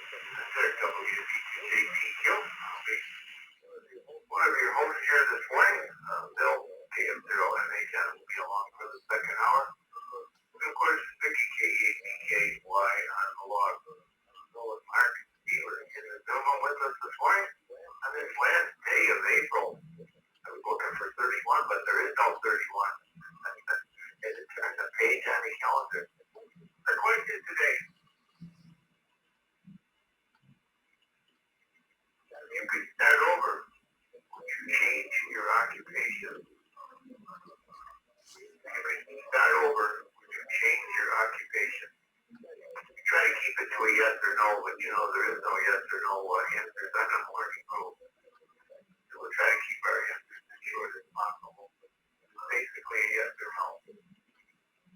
There's a couple of JPQ. One of your hosts here this morning, Bill KM0MHN, will be along for the second hour. And of course, Vicky KABKY on the log. With Mark Steeler in the Zoom with us this morning on this last day of April. I was looking for 31, but there is no 31. And it turns a page on the calendar. Our question today. You could start over. Would you change your occupation? Start over. Would you change your occupation? You try to keep it to a yes or no, but you know there is no yes or no answers on the morning brew. So we'll try to keep our answers as short as possible. Basically a yes or no.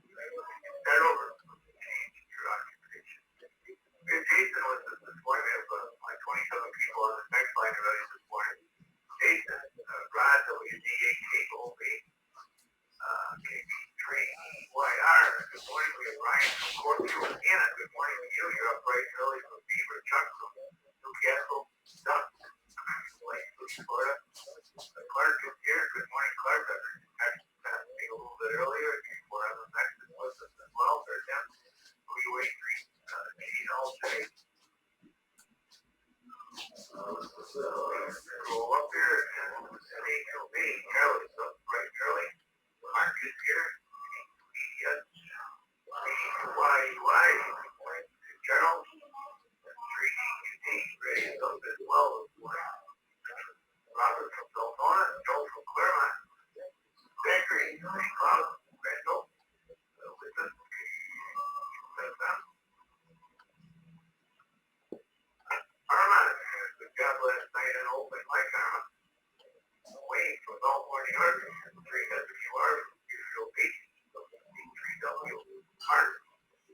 Start over. Change your occupation. Jason was this morning. We have like 27 people on the text line already this morning. Jason, Rod, WDAKOB, KB3EYR. Good morning. We have Ryan from Corpus, Anna. Good morning to you. You're up bright and early from Beaver, Chuck from Newcastle, Duck, Lake, Florida. Clark is here. Good morning, Clark. I heard you text me a little bit earlier before I was next with us as well. There's him. WA3, Gino today. Roll up here and HOB. Charlie's up bright and early. Mark is here. YY. Charles. 3DQD. Ray is up as well this morning. Robert from Deltona. Joe from Claremont. Zachary. St. Cloud. Randall. With us. Armand. Good job last night in open mic, Armand. Wayne from Baltimore, New York. 3WR. Usual Beach. 3W. Mark.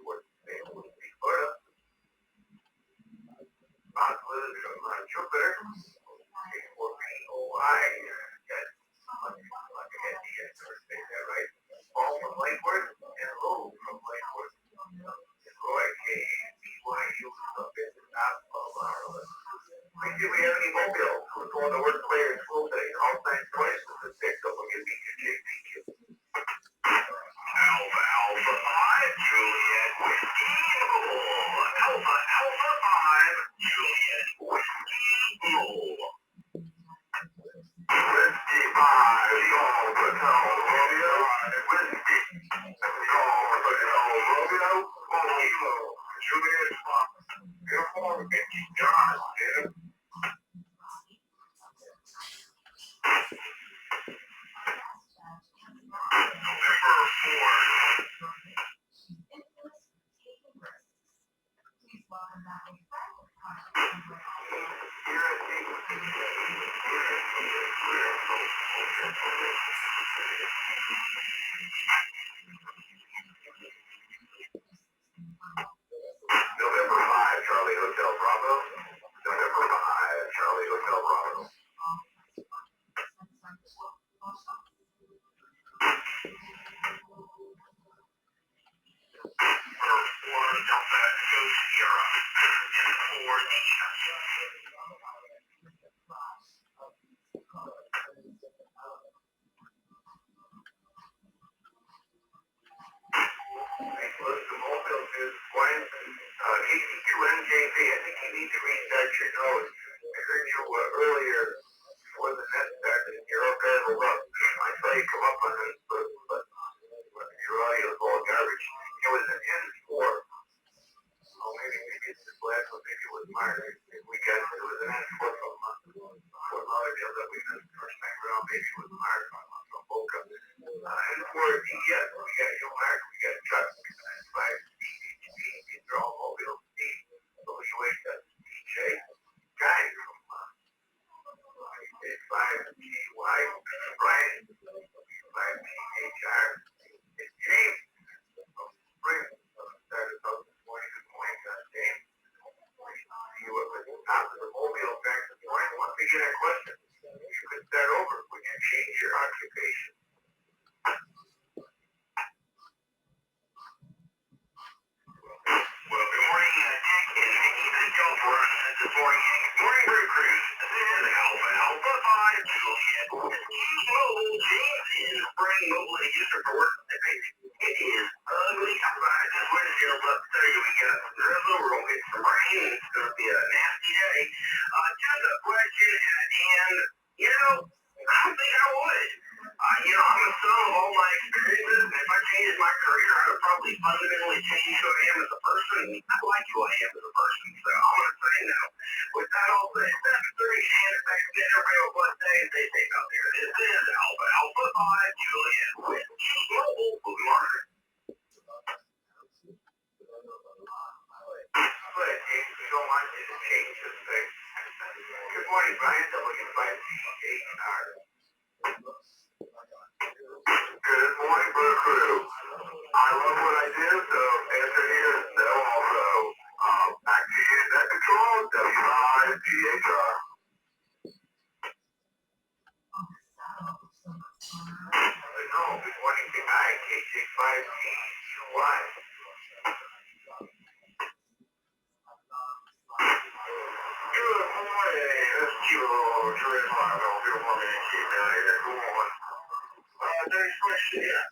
Florida. Bob Liz from Jupiter. 4POI. Yes. Like I had the answer. Say that right. Paul from Lakewood. And Lou from Lakewood. And Roy KBYU up at the top of our list. Do we have any mobiles who's going to work play in school today? All signs twice with the six of them. Give me your JPQ. Alpha, Alpha 5, Juliet, Whiskey, Roll. Alpha, Alpha 5, Juliet, Whiskey, Roll. Whiskey 5, Golf, Hotel, Romeo, Whiskey. Golf, Hotel, Romeo, Kilo, Juliet, Fox. Uniform, Mickey, John, David. November 4th. November 5, Charlie Hotel Bravo. November 5, Charlie Hotel Bravo. Or Delta Go Sierra. And 4D. Thanks for listening to Mobile News this morning. KC2NJP, I think you need to restart your nose. I heard you earlier before the net started. You're up there to look. I saw you come up on this, but your audio is all garbage. It was an N4. Oh, maybe it's this last one. Maybe it was Mark. We got it was an N4 from Fort Lauderdale that we missed the first time around. Maybe it was Mark from Boca. N4D, yes. We got you, Mark. We got Chuck. 5DHD. These are all mobile Steve. WH.DJ. Guy from 5GY. Brian. 5PHR. It's James. Spring. Started out this morning. Good morning, James. See you at the top of the mobile back this morning. Once we get our question, you could start over. Would you change your occupation? Well, good morning, Dick and Vicky. Thank y'all for listening this morning. Morning Brew Cruise. This is Alpha 5 Juliet. Mobile James in Spring Mobile in Houston for work. It is ugly outside this windshield. Let's tell you, we got some drizzle. We're going to get some rain. It's going to be a nasty day. Just a question at hand. You know, I don't think I would. I'm a sum of all my experiences, and if I changed my career, I would probably fundamentally change who I am as a person. I like who I am as a person, so I'm going to say no. With that all said, 7:30 and back to everybody on one day, and they take out there. This is Alpha 5 Juliet with Mobile. Good morning. But if you don't want to change this thing. Good morning, Brian. W5CHR. Good morning, Brew Crew. I love what I do, so answer here is no also. Back to you, net control, W5CHR. No, good morning, Big I, K65TUY. Good morning, this is Kilo Trayvon. Good morning, Keith down here. Good morning. Thanks for question, yeah.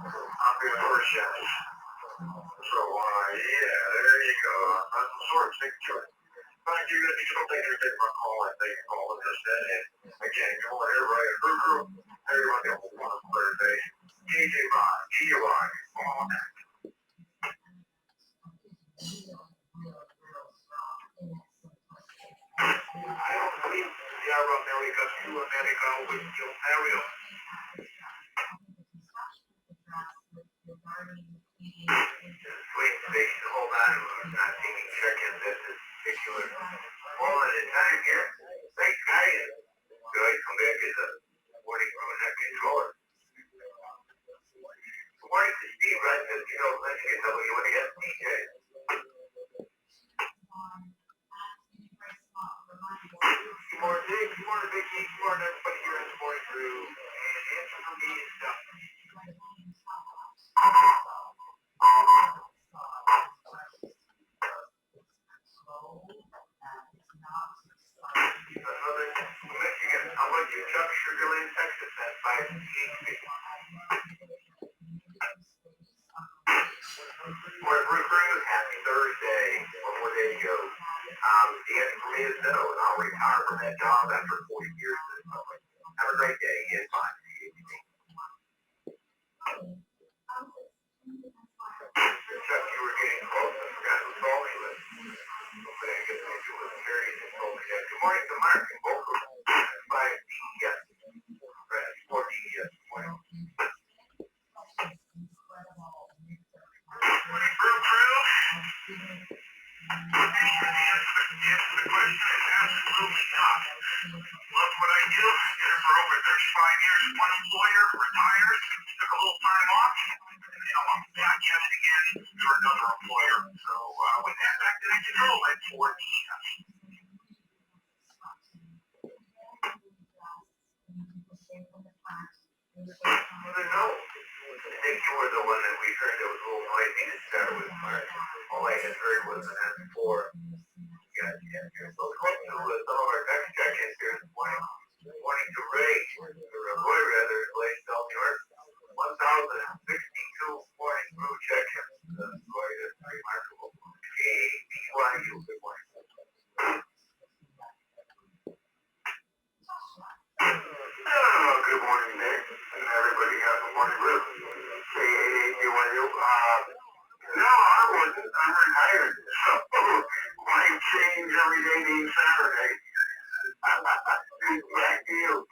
I'll be the first chance. So, yeah, there you go. That's the sort of signature. Thank you, if you don't think you take my call, I think you call it just that. And again, good morning, everybody. Brew Crew. Everybody have a wonderful Thursday. TJ Rock, GUI, come on back. I don't believe Sierra America, Sioux America, with Ontario. Wait, station, hold on. I'm not seeing check-in. This is particular. All at a time here. Thanks, guys. Good, come back as a morning room net controller. Good morning to Steve, right? Let's get WNS DJ. Good morning, Vicky. Good morning, everybody here in the morning crew. And the answer for me is no. Another Michigan. How about you, Chuck? Sugar Land, Texas at 5 PHP. Morning, Brew Crew. Happy Thursday. One more day to go. The answer for me is no, and I'll retire from that job after 40 years in the public. Have a great day. In 5 PHP. Chuck, you were getting close. I forgot who told me this. Hopefully I get to do with Terry and told me that. Good morning to Mark and Boca. 5 DES. 4 DES. Good morning. Morning, Brew Crew. Answer the question is absolutely not. Love what I do. Did it for over 35 years. One employer, retired, took a little time off, and I'm back at it again for another employer. So with that, back to the control at 4 DES. No. I think you were the one that we heard that was a little noisy to start with, Mark. All I had heard was an S4. Yeah. So close to some of our next check-ins here this morning. Morning to Ray, or Roy rather, in Blaisdell, New York. 1,062 morning brew check-ins. Roy, that's remarkable. BYU, good morning. Good morning, Nick, and everybody has a morning brew. K88BYU. No, I wasn't. I'm retired. So, might change every day being Saturday. Back to you.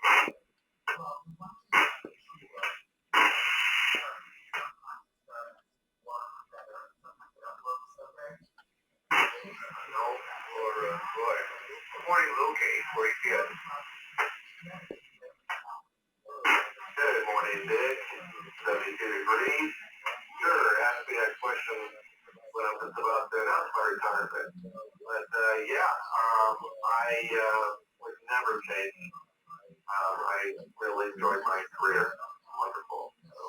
No, or Roy. Good morning, Luke, 840 Good morning, Dick. 72 degrees. Sure, ask me that question when I'm just about to announce my retirement. But I would never change. I really enjoyed my career. Wonderful. So,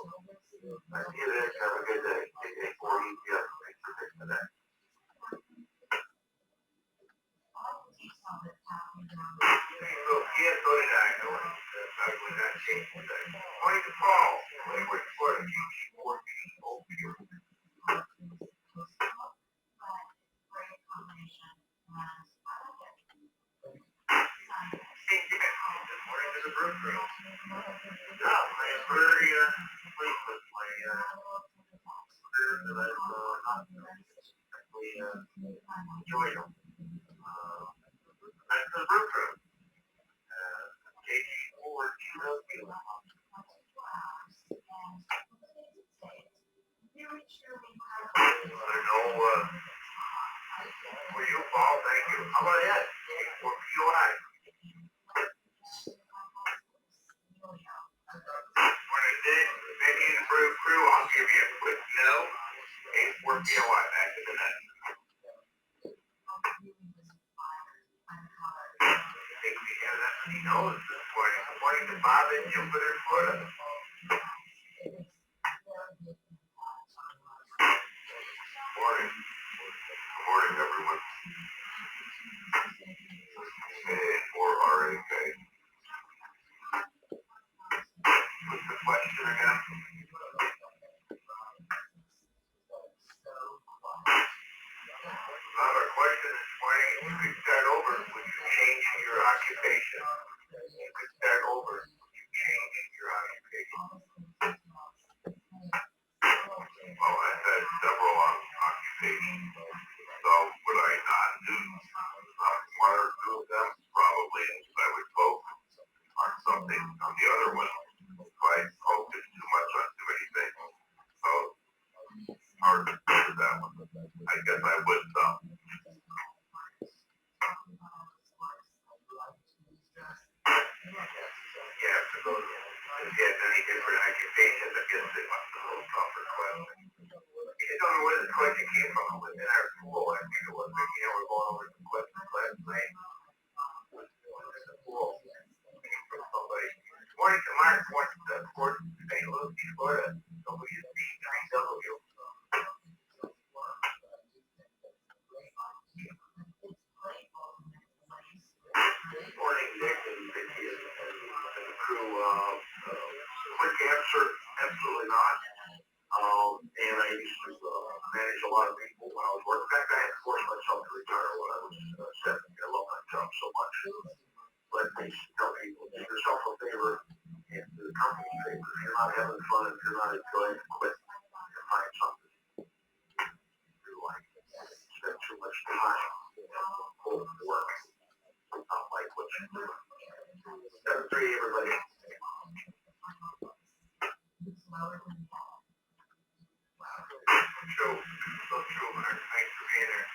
thank you, Dick. Have a good day. Take 840. Yes, thanks for taking the day. Yeah, so did I. I would not change that. Morning to Paul. Lakewood, Florida. GG4POP. Hey, yeah. Good morning to the brew crew. Yeah, I am very pleased with my career that I've not exactly enjoyed them. That's the brew crew. KG4QLP. I know, for you, Paul, thank you. How about that? KG4POI. Morning, Dick. Maybe the brew crew, I'll give you a quick no. KG4POI, back to the net. I think we have that many no's this morning. Good morning to Bob in Jupiter, Florida. Morning. Good morning, everyone. And for RAK. What's the question again? Our question this morning, you could start over. Would you change your occupation? You could start over. Would you change your occupation? Well, I've had several occupations. So would I not do one or two of them? Probably. I would focus on something on the other one. If I focus too much on too many things. So hard to do that one. I guess I would stop. Yeah, to go to any different occupations, I guess it must be a little tougher question. I don't know where the question came from. It was in our pool. I think it was. We're going over the questions last night. In the pool. From somebody. Morning to Mark. Morning to St. Louis, Florida. WC3W. Morning, Nick and Vicky and the crew. Quick answer, absolutely not. And I used to manage a lot of people when I was working. In fact, I had to force myself to retire when I was 70. I love my job so much. But I used to tell people, do yourself a favor and do the company a favor. If you're not having fun, if you're not enjoying it, quit and find something you like. Spend too much time full of work. Not like what you're doing. 7-3, everybody. Joe, so true, man. Thanks for being there.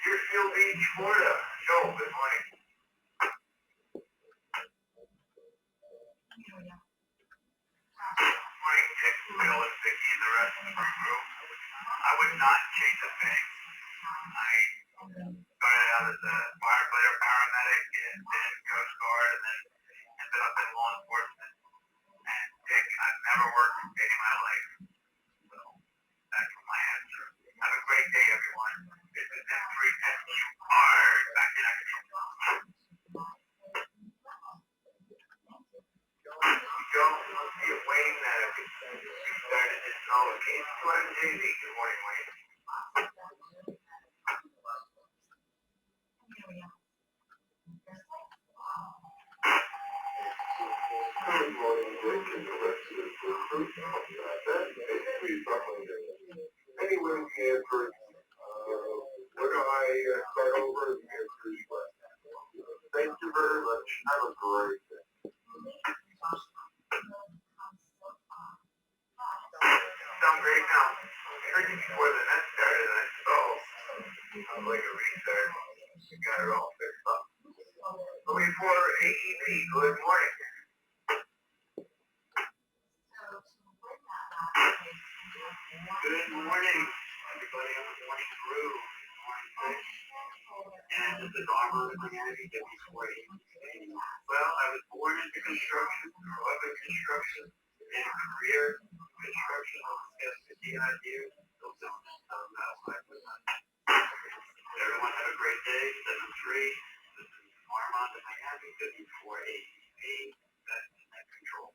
Deerfield Beach, Florida. Joe, good morning. Morning, Dick, Bill, and Vicky, and the rest of the group. I would not change a thing. I started out as a firefighter, paramedic, and then Coast Guard, and then ended up in law enforcement. And Dick, I've never worked a day in my life. So that's my answer. Have a great day, everyone. This is M3SQR. Back in action. Joe, must be a Wayne that started this call. KG2MJZ. Good morning, Wayne. Good morning, Dick, and the rest of the crew. That's basically something that anyone can answer. When I start over, the answer is yes. Thank you very much. Have a great day. Sound great now. I heard you before the net started, and I stalled. Sounds like a restart. You got it all fixed up. So before AEP, good morning. Good morning, everybody on the morning brew. Morning, Dick. And this is Armor Community WC4. Well, I was born into construction, grew up in construction, made a career in construction over the past 59 years, built business outside. Everyone have a great day. 7-3. This is Armand in Miami, 54 ACV, that's net control.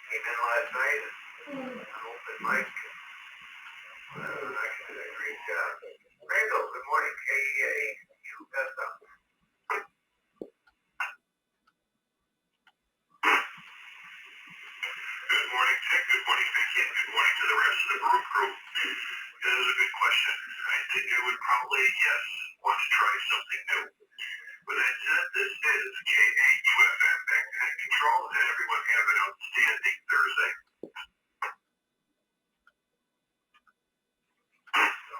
Came in last night, an open mic. I can do a great job. Randall, good morning, KEA-USM. Good morning, Dick. Good morning, Vicky. And good morning to the rest of the Brew crew. That is a good question. I think I would probably, yes, want to try something new. With that said, this is KAUFM back to net control, and everyone have an outstanding Thursday. So,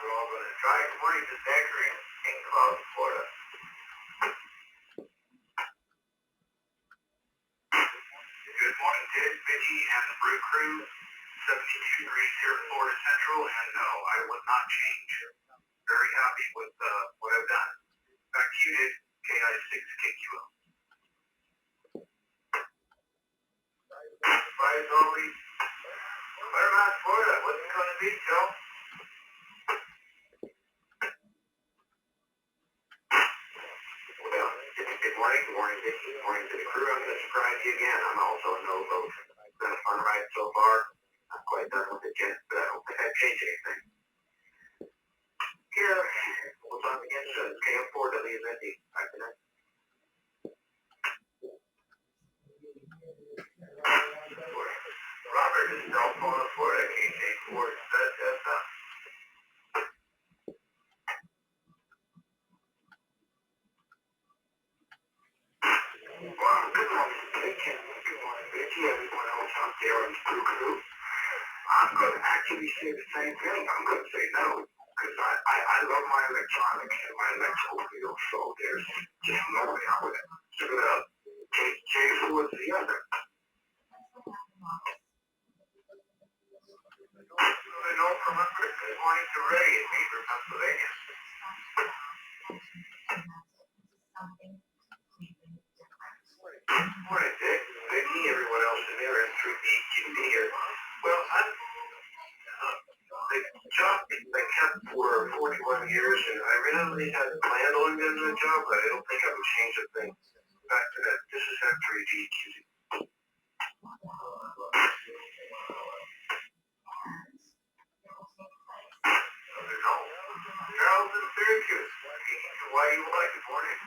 we're all going to try. Good morning to Zachary in St. Cloud, Florida. Good morning, Ted, Vicky, and the Brew crew. 72 degrees here in Florida Central, and no, I would not change. Very happy with what I've done. Back to you, Dave. KI6KQL. Surprise always. Claremont, Florida. What's it going to be, Joe? Well, good morning, Vicky. Good morning to the crew. I'm going to surprise you again. I'm also a no-vote. It's been a fun ride so far. Not quite done with it yet, but I don't think I've changed anything. Here, we'll talk again soon. KM4WZD. Back to that. Robert is Delphona, Florida, KJ4, FM. Well, good morning, Vic, and good morning, Vicky, everyone else out there on the Brew crew. I'm going to actually say the same thing. I'm going to say no, because I love my electronics and my electrical field, so there's just no way I would give it up. KJ4 is the other. Good morning to Ray in Beaver, Pennsylvania. Good morning, Dick, Vicky, everyone else in there, and through DQB here. Well, the job I kept for 41 years, and I really had planned on getting a job, but I don't think I would change a thing. Back to that, this is after DQB. Charles in Syracuse. Why you like? Good morning.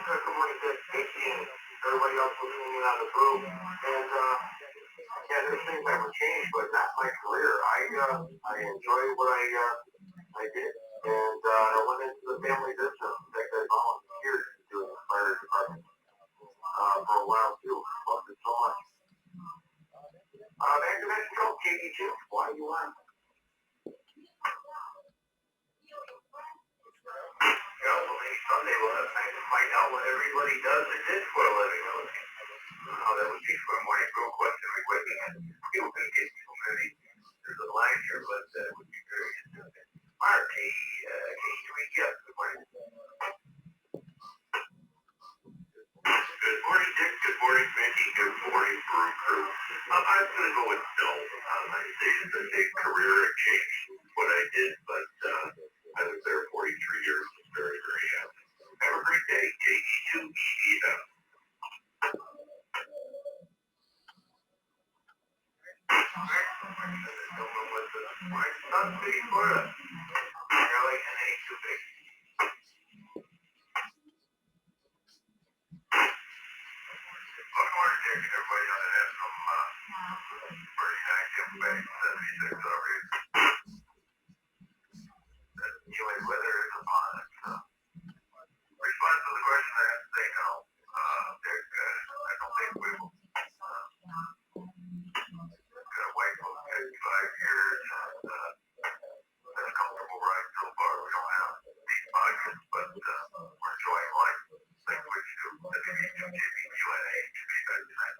Good morning, Dick, Vicky, and everybody else listening in on the Brew. And yeah, there's things I would change, but not my career. I enjoy what I did, and I went into the family business. In fact, I volunteered to do the fire department for a while too. Loved it so much. Back to Mexico, KD2. Why you on? Well, maybe someday we'll have time to find out what everybody does or did for a living. How that would be for a morning brew question. We're waiting and people can get so many. There's a line here, but it would be very interesting. Mark, K3, good morning. Good morning, Dick. Good morning, Vicky. Good morning, Brew crew. I'm going to go with no. I say it's a big career change. What I did, but I was there 43 years. Very, very happy. Have a great day. KD2EDM. My son, City, Florida. Charlie, NA2B. Good morning, Dick. Everybody on it has some pretty nice impact. 76 already. Enjoy weather is upon us. Response to the question, I have to say no. Dick, I don't think we will. Got a wife of 55 years, and been a comfortable ride so far. We don't have deep pockets, but we're enjoying life. Like we do. WHUNA to be back tonight.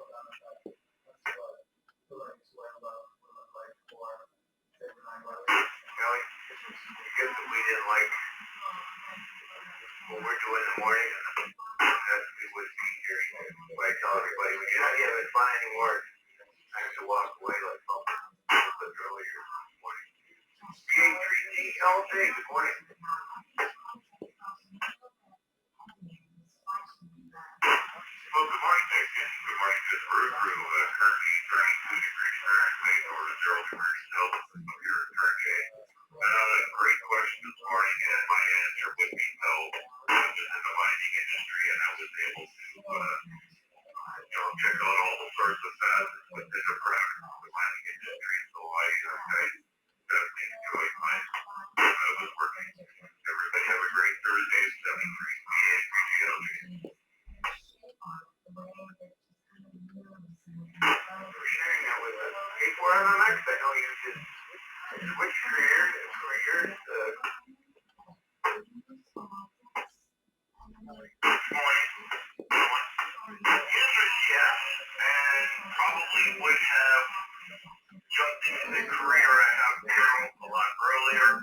Kelly, you get that we didn't like what we're doing in the morning, and that's we would be here. I tell everybody, we do not have it fun anymore. I'm to walk away like a little bit earlier this morning. PA3GLJ, good morning. Well, good morning, Dick, and good morning to the Brew Crew. Currently 32 degrees Fahrenheit or 0 degrees Celsius up here at Turkey. Great question this morning, and my answer would be no. I was in the mining industry, and I was able to, check out all the sorts of facets within the parameters of the mining industry. So I definitely enjoyed my time I was working. Everybody have a great Thursday, 73 PA3GLJ. For sharing that with us. Before MMX, I know you just switched careers. This morning, the answer is yes, and probably would have jumped into the career I have now a lot earlier.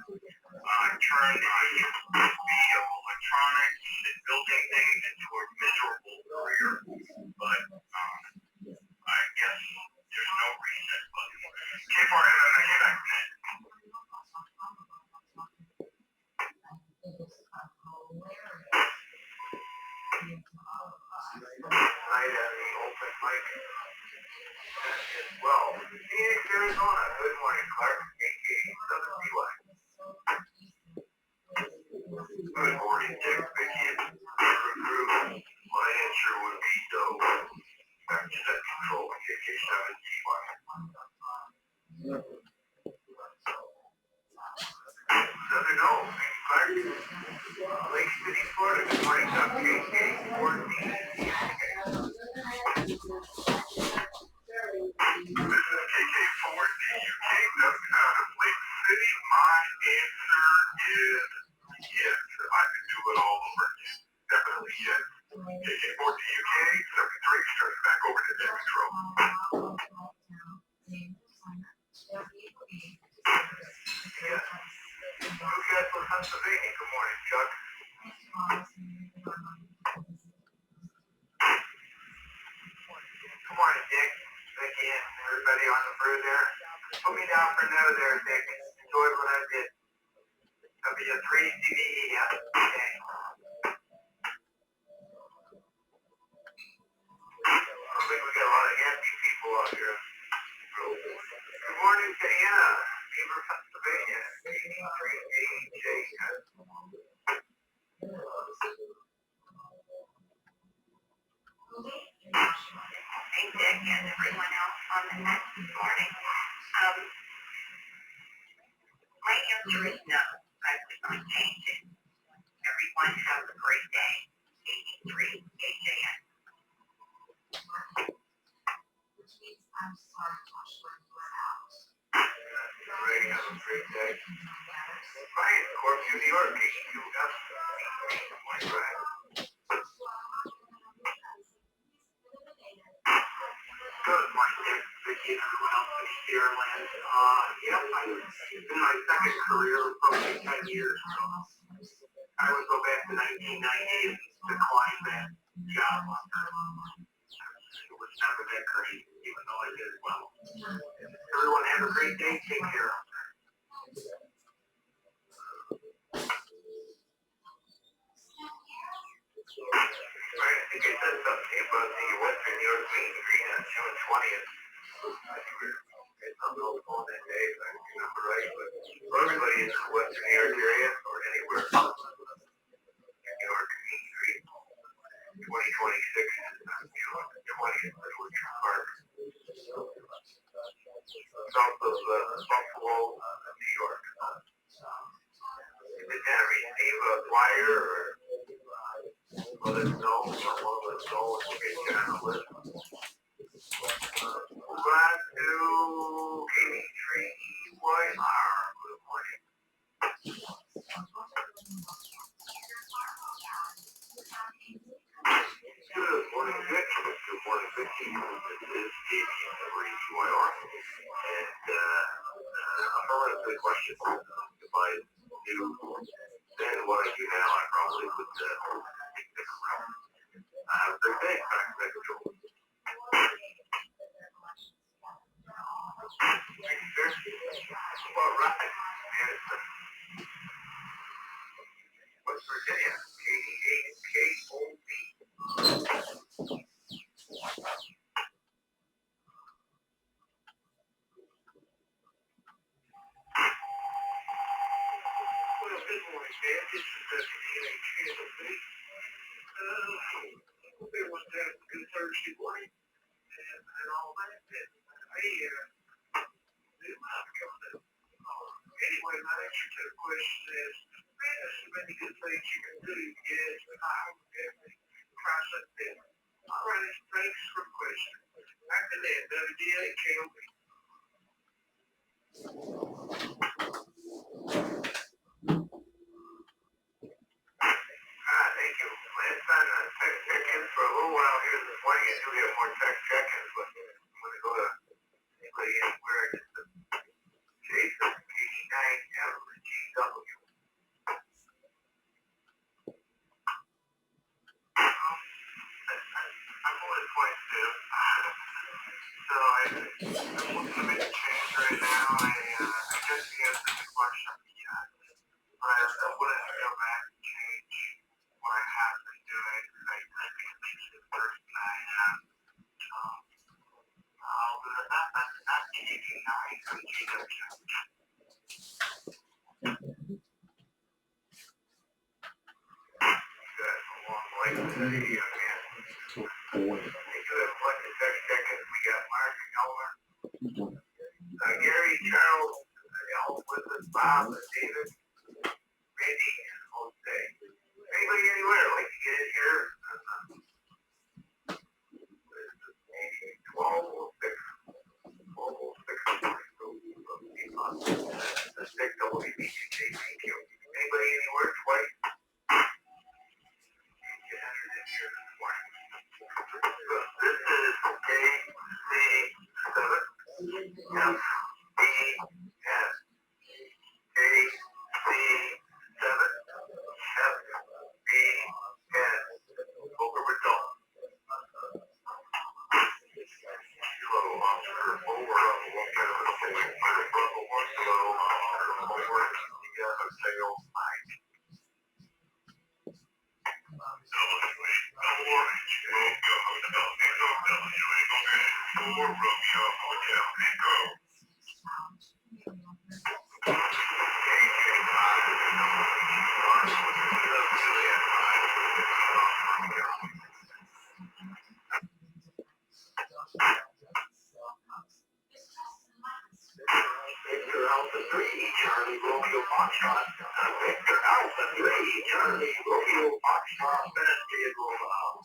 Turned my hobby of electronics and building things into a miserable career, but I guess there's no reset button. K4 MMA back then. Night at the open mic as well. Phoenix, Arizona. Good morning, Clark. AK7CY. Good morning, Dick, Vicky, and Crew. My answer would be no. Back to that control, AK7CY. Another no. Clark. Lake City, Florida. Good morning, Doug. KK4D. This is KK4D. You came up out of Lake City. My answer is yes. I could do it all over again. Definitely yes. KK4D UK 73. Starting back over to net control. Yes. Newcastle, Pennsylvania. Good morning, Chuck. Good morning, Dick. Vicky and everybody on the brew there. Put me down for no there, Dick. Enjoyed what I did. W3CDE. Okay. I think we got a lot of happy people out here. Good morning to Anna, Beaver, Pennsylvania. 83AJ. Hey, Dick, and everyone else on the net this morning. My answer is no. I would not change it. Everyone have a great day. 83AJN. Everybody have a great day. Brian, Corpus, New York, 82F. Good morning, Brian. Good morning, Dick, Vicky, and everyone else in ECR land. Yep, I was in my second career, probably 10 years. So I would go back to 1990 and decline that job on that. It was never that great, even though I did it well. Everyone have a great day. Take care. Right, I think I said something about the Western New York meet and greet on June 20th. I think we were on the phone that day, if I remember right. But for everybody in the Western New York area or anywhere, New York meet and greet 2026 on June 20th at Orchard Park. South of Buffalo, New York. Did that receive a flyer or let us know? Someone let us know if we get you on the list. Move on to KD3EYR. Good morning. Good morning, Vic. Good morning, Vicky. This is KD3EYR. And I'm throwing a good question. If I knew then what I do now, I probably would stick around. Have a great day. Back to control. Thank you, sir. All right. Madison, West Virginia, 88 KOB. Well, good morning, man. This is WDH KOB. Hope everyone's having a good Thursday morning and all that. New life coming up. Anyway, my answer to the question is, man, there's so many good things you can do. Yes, but I hope definitely try something different. All right, thanks for the question. Back to that, WDH KOB. Thank you. Last time text check-ins for a little while here this morning. I do have more text check-ins, but I'm going to go to anybody anywhere. I just Jason, 89LGW. I'm only 22. So I'm looking to make a change right now. I guess you answered the question. But I wouldn't go back and change what I have been doing. I think it makes the first I have. Not keeping nine for GW. You guys a long way today, young man. They do have plenty of text check-ins. We got Mark Elmer, Gary, Charles, Elizabeth, Bob, David, Randy, and Jose. Anybody anywhere like to get in here? 1206. 1206. The stick WBGJPQ. Anybody anywhere twice? Get entered in here this morning. This is KC7. F B S KC7 F B S. Over result. Kilo Oscar over Bravo 1 Kilo Oscar over Sierra Sales Mike. Romeo Hotel Echo. Victor Alpha 3, Charlie Romeo Foxtrot. Victor Alpha 3, Charlie Romeo Foxtrot. Best vehicle out.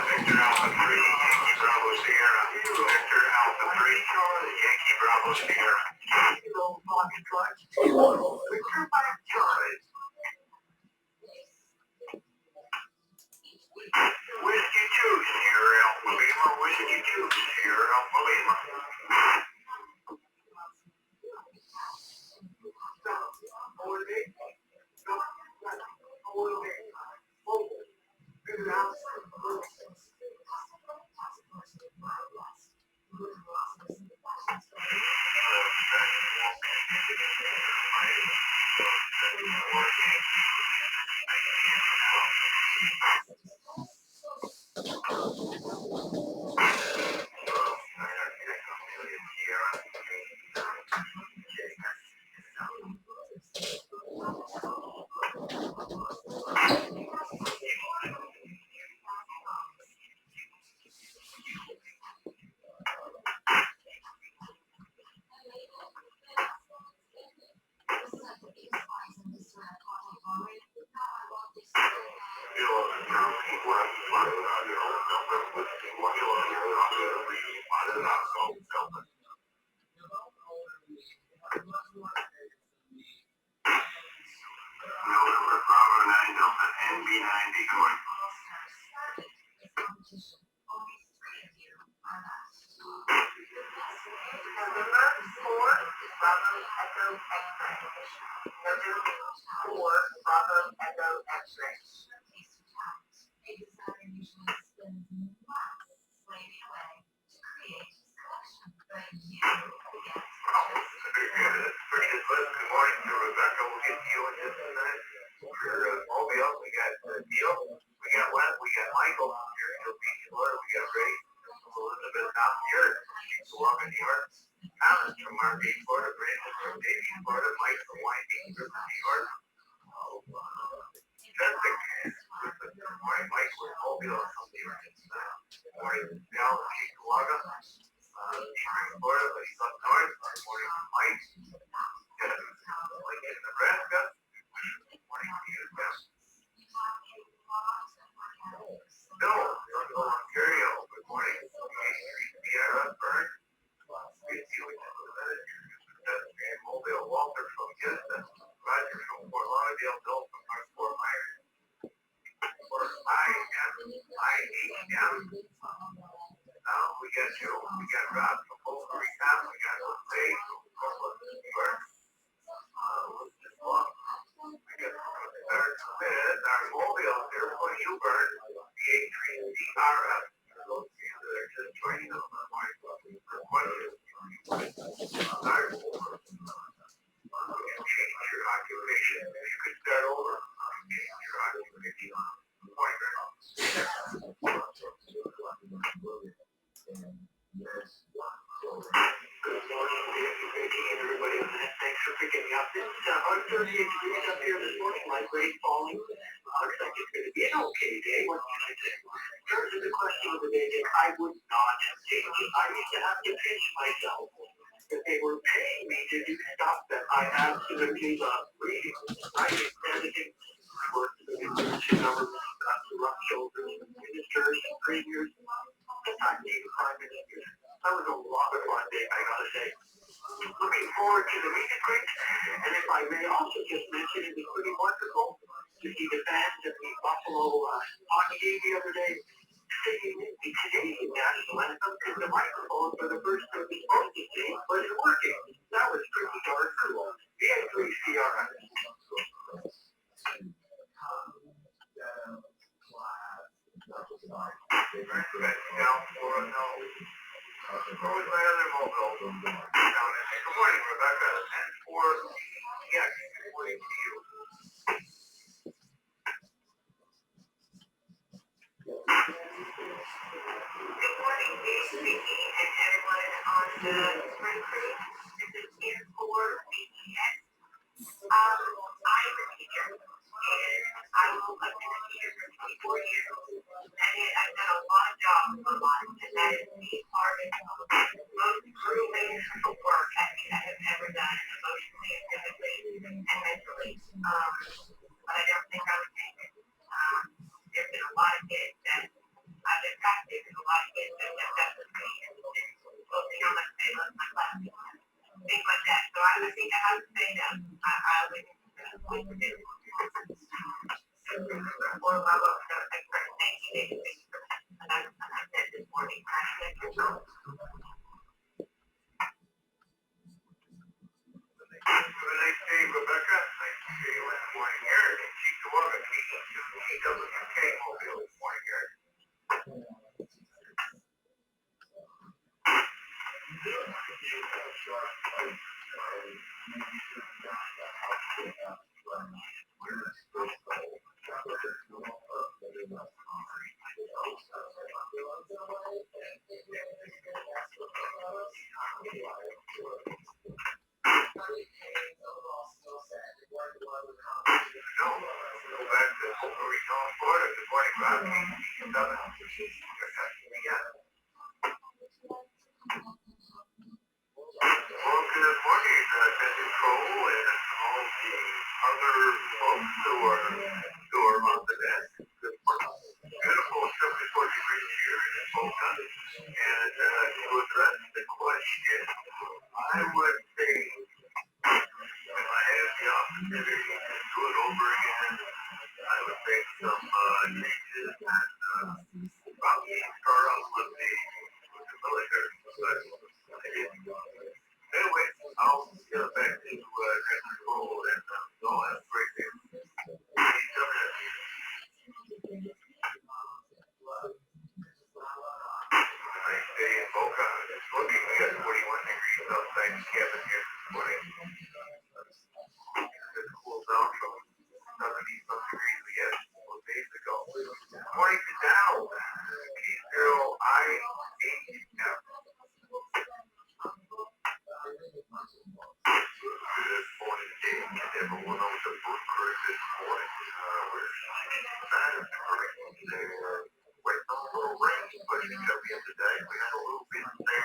Victor Alpha 3, Yankee Bravo Sierra. Victor Alpha 3, Yankee Bravo Sierra. Kilo Foxtrot. Victor Mike Charlie. Whiskey Juice, Sierra Alpha Lima. Whiskey Juice, Sierra Alpha Lima. Good morning to Rebecca. We'll get to you in just a minute. For Mobile, we got Neil, we got Wes, we got Michael here in Beach, Florida. We got Ray, Elizabeth out here in New York. Thomas from Margate, Florida. Brandon from Davie, Florida. Mike from Wyoming, New York. Jessica, good morning, Mike with Mobile from New York. Good morning, Dal in Chihuahua. From Florida, but he's up north. Good morning, Mike. Like in Nebraska. Good morning to you, Jeff. No, Ontario. Good morning. Sierra, Bern. Good to you in Mobile. Walter from Houston. Roger from Fort Lauderdale. Bill from Fort Myers. Or IHM. We got Joe. We got Rob from Boca Raton. We got Jose from Brooklyn, New York. We got our Mobile there for you, Bert. The A3CRF. Those that are just joining us this morning for questions. Start over. You can change your occupation. You could start over. Change your occupation. Morning, Good morning, and everybody on that. Thanks for picking me up. It's 138 degrees up here this morning. My grade falling. Looks like it's going to be an okay day. What can I say? In terms of the question of the day, Dick, I would not change it. I used to have to pinch myself that they were paying me to do stuff that I absolutely love reading, writing, editing. I worked in the institution government, got to rough shoulders with ministers and premiers, sometimes even prime ministers. That was a lot of fun, Dave, I gotta say. Looking forward to the meet and greet, and if I may also just mention, it was pretty wonderful to see the fans at the Buffalo hockey game the other day singing the Canadian national anthem in the microphone for the first time we supposed to sing wasn't working. That was pretty darn cool. The A3CR. Down for a no. Always my other mobile down in. Good morning, Rebecca, and for yes, good morning to you. Good morning, Dave, Vicky, and everyone on the spring crew. This is in for BTS. I'm a teacher, and I will have been a teacher for 24 years. And I've done a lot of jobs in my life, and that is the hardest, most grueling work I think I have ever done, emotionally and physically and mentally. But I don't think I would take it. There's been a lot of kids that I've been practicing, a lot of kids that have stepped with me and focusing on my say, love my class, things like that. So I would think I have to say no. I would do it. Or my love, so thank you, David. And I said this morning, I said yourself. Have a nice day, Rebecca. Nice to see you in the morning here. And Chihuahua, KWK Mobile this morning here. Go back to Boca Raton, Florida. Good morning, Rob. Well, good morning, Mrs. Cole, and all the other folks who are on the desk. Beautiful 74 degrees here in Boca. And to address the question, I would say if I had the opportunity to do it over again, I would make some changes and probably start off with the military. But anyway, I'll get back to Mr. Cole and go have a great day. nice cabin here this morning. It cools down from 70 some degrees we had a couple of days ago. Morning to Dow. K0I8. Good morning, Dave. Everyone on the crew this morning. We're excited for today. Waiting on a little rain, but it's coming in today. We had a little bit there.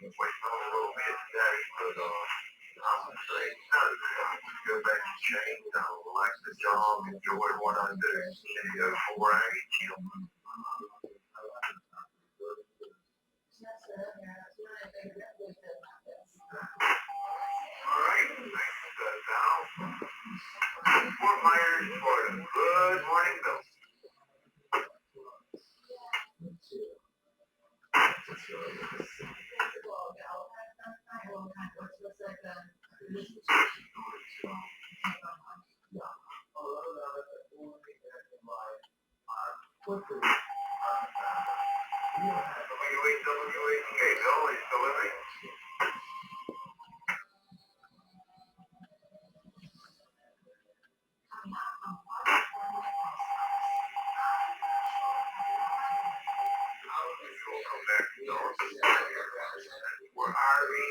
Waiting on a little bit today, but I'm saying no. Go back to change. I like the job, enjoy what I do. Before I chill. All right, thanks, Dow. Fort Myers, Florida. Good morning, Bill. WHWHK, Bill, are you still with me? We'll come back to North. Where are we?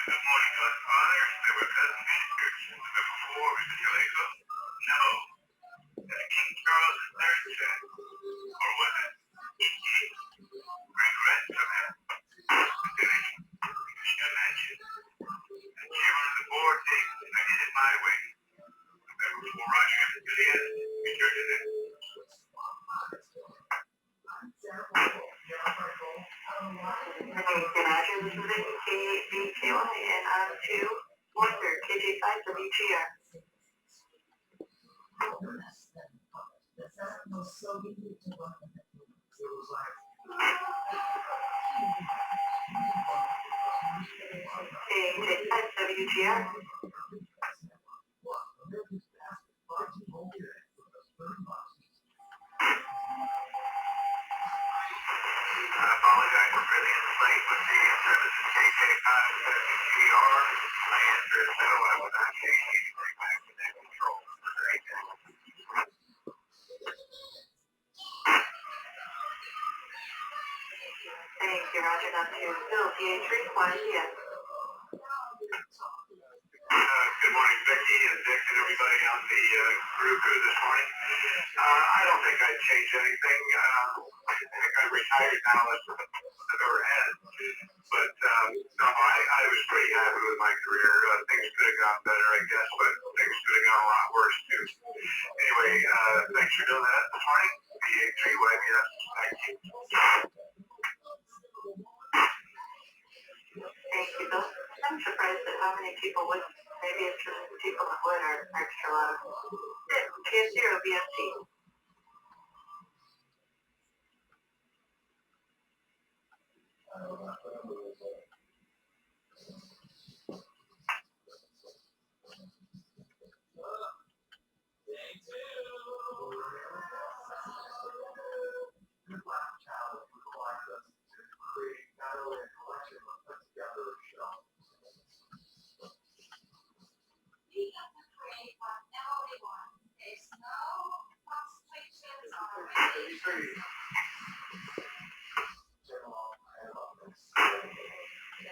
Good morning, Godfather. There were cousins visitors. Before, Mr. Chalego? No. King Charles III said. Or was it? Great-grandson? Can you imagine? Chairman of the board, Dick. I did it my way. Before Roger and Juliet, we turned it in. Roger, this is K8BKY, and I'm 213 KJ5WGR. KJ5WGR. I apologize for being late with the service in KJ5WGR. My answer is no, I will not change anything back to that control. Thank you, Roger. Not to Bill, PH3, YCS. Good morning, Becky and Dick and everybody on the crew this morning. I don't think I'd change anything. I think I'm retired now as I've ever had. But no, I was pretty happy with my career. Things could have gone better, I guess, but things could have gone a lot worse too. Anyway, thanks for doing that this morning. PH3YBS. Thank you. Thank you, Bill. I'm surprised at how many people would. Maybe it's just the people that would are extra loud. KF0BFT.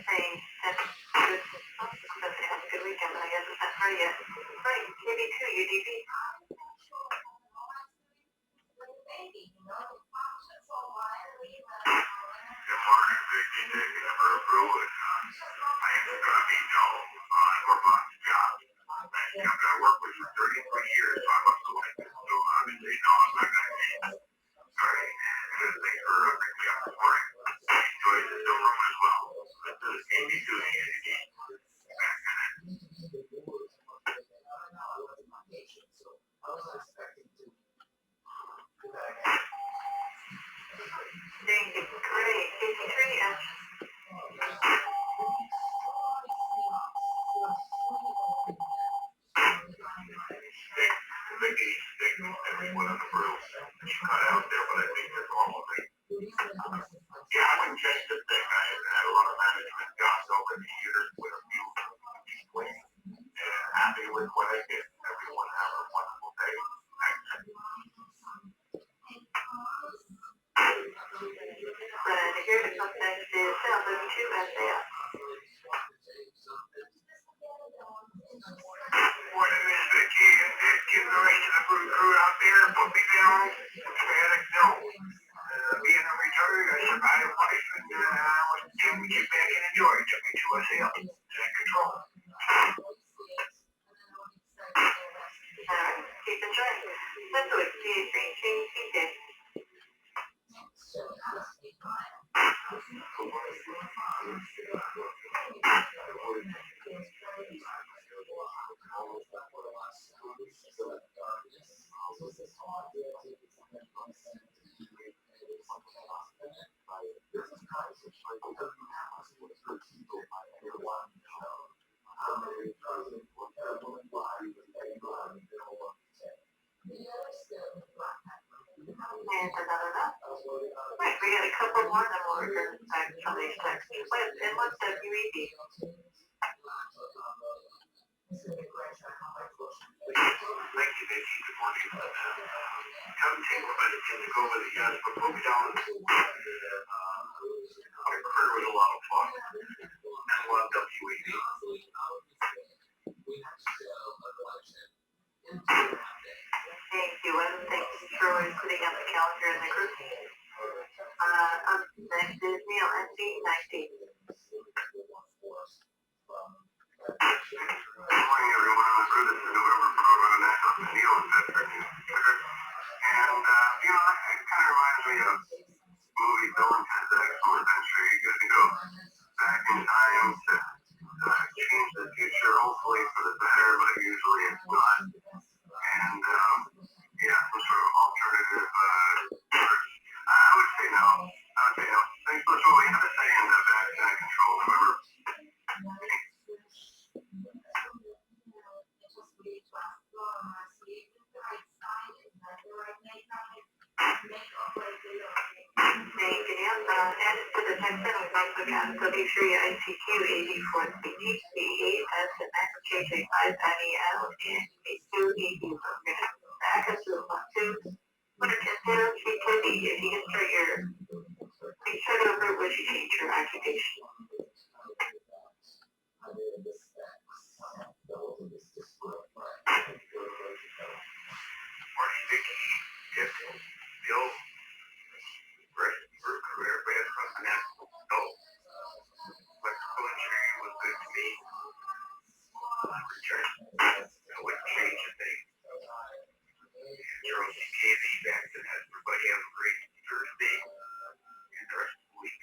Hey, that's good. Good weekend, but I guess it's not Friday yet. Right, KB2, UDP. Good morning, Vicky, Dick, and Brew. My name is going to be Joe on Orblon's job. I'm going to work with you for 33 years, so I must have liked it. So obviously, no, I'm not going to change. Sorry, and thanks for bringing me up this morning. I enjoyed the Zoom room as well. This is KB2 UDP. Thank you. Great. KC3S. Vicky, Dick, everyone on the crew. you cut out there, but I think that's normal thing. Yeah, I wouldn't change the thing. I had a lot of management jobs over the years with a few swings, and happy with what I did. Everyone have a wonderful day. And here to come next is 702 SAS. What is the key? Getting the rest of the crew out there, put me down. Panic, no. Being a retarded, I survived life, and I was able to get back and enjoy it. Took me to a sale. Take control. Alright, keep enjoying. Let's do it. CA3, change CJ. And another up. Right, we got a couple more, then we'll return back to some of these texts. And what's WED? Thank you, Nikki. Good morning. Haven't seen what I did to go with it yet, but put me down. Our career was a lot of fun. And love WED. Thank you, and thanks for always putting up the calendar in the group. Up next is Neil, NC19. Good morning, everyone. On the group, this is November program, and that's up to Neil and Bedford News. And, it kind of reminds me of movie Bill and Ted's Excellent Adventure. You get to go back in time to change the future, hopefully for the better, but usually it's not. And, some sort of alternative, I would say no. Thanks for what we have to say in the vaccine control, remember? Thank you, Neil. Added to the text that we've also got W3 ICQ 84CG, C8, S, and X, JJ5, NEL, and A2, ED. We're going to back up to 1, 2, 110, K2D. If you can start your, please start over, would you change your occupation? Marty, Vicky, Jeff, Bill, Brett, everybody from the net. No. Mexico injury was good to me. Return. I wouldn't change a thing. Throw CKV back to that. Everybody have a great Thursday and the rest of the week.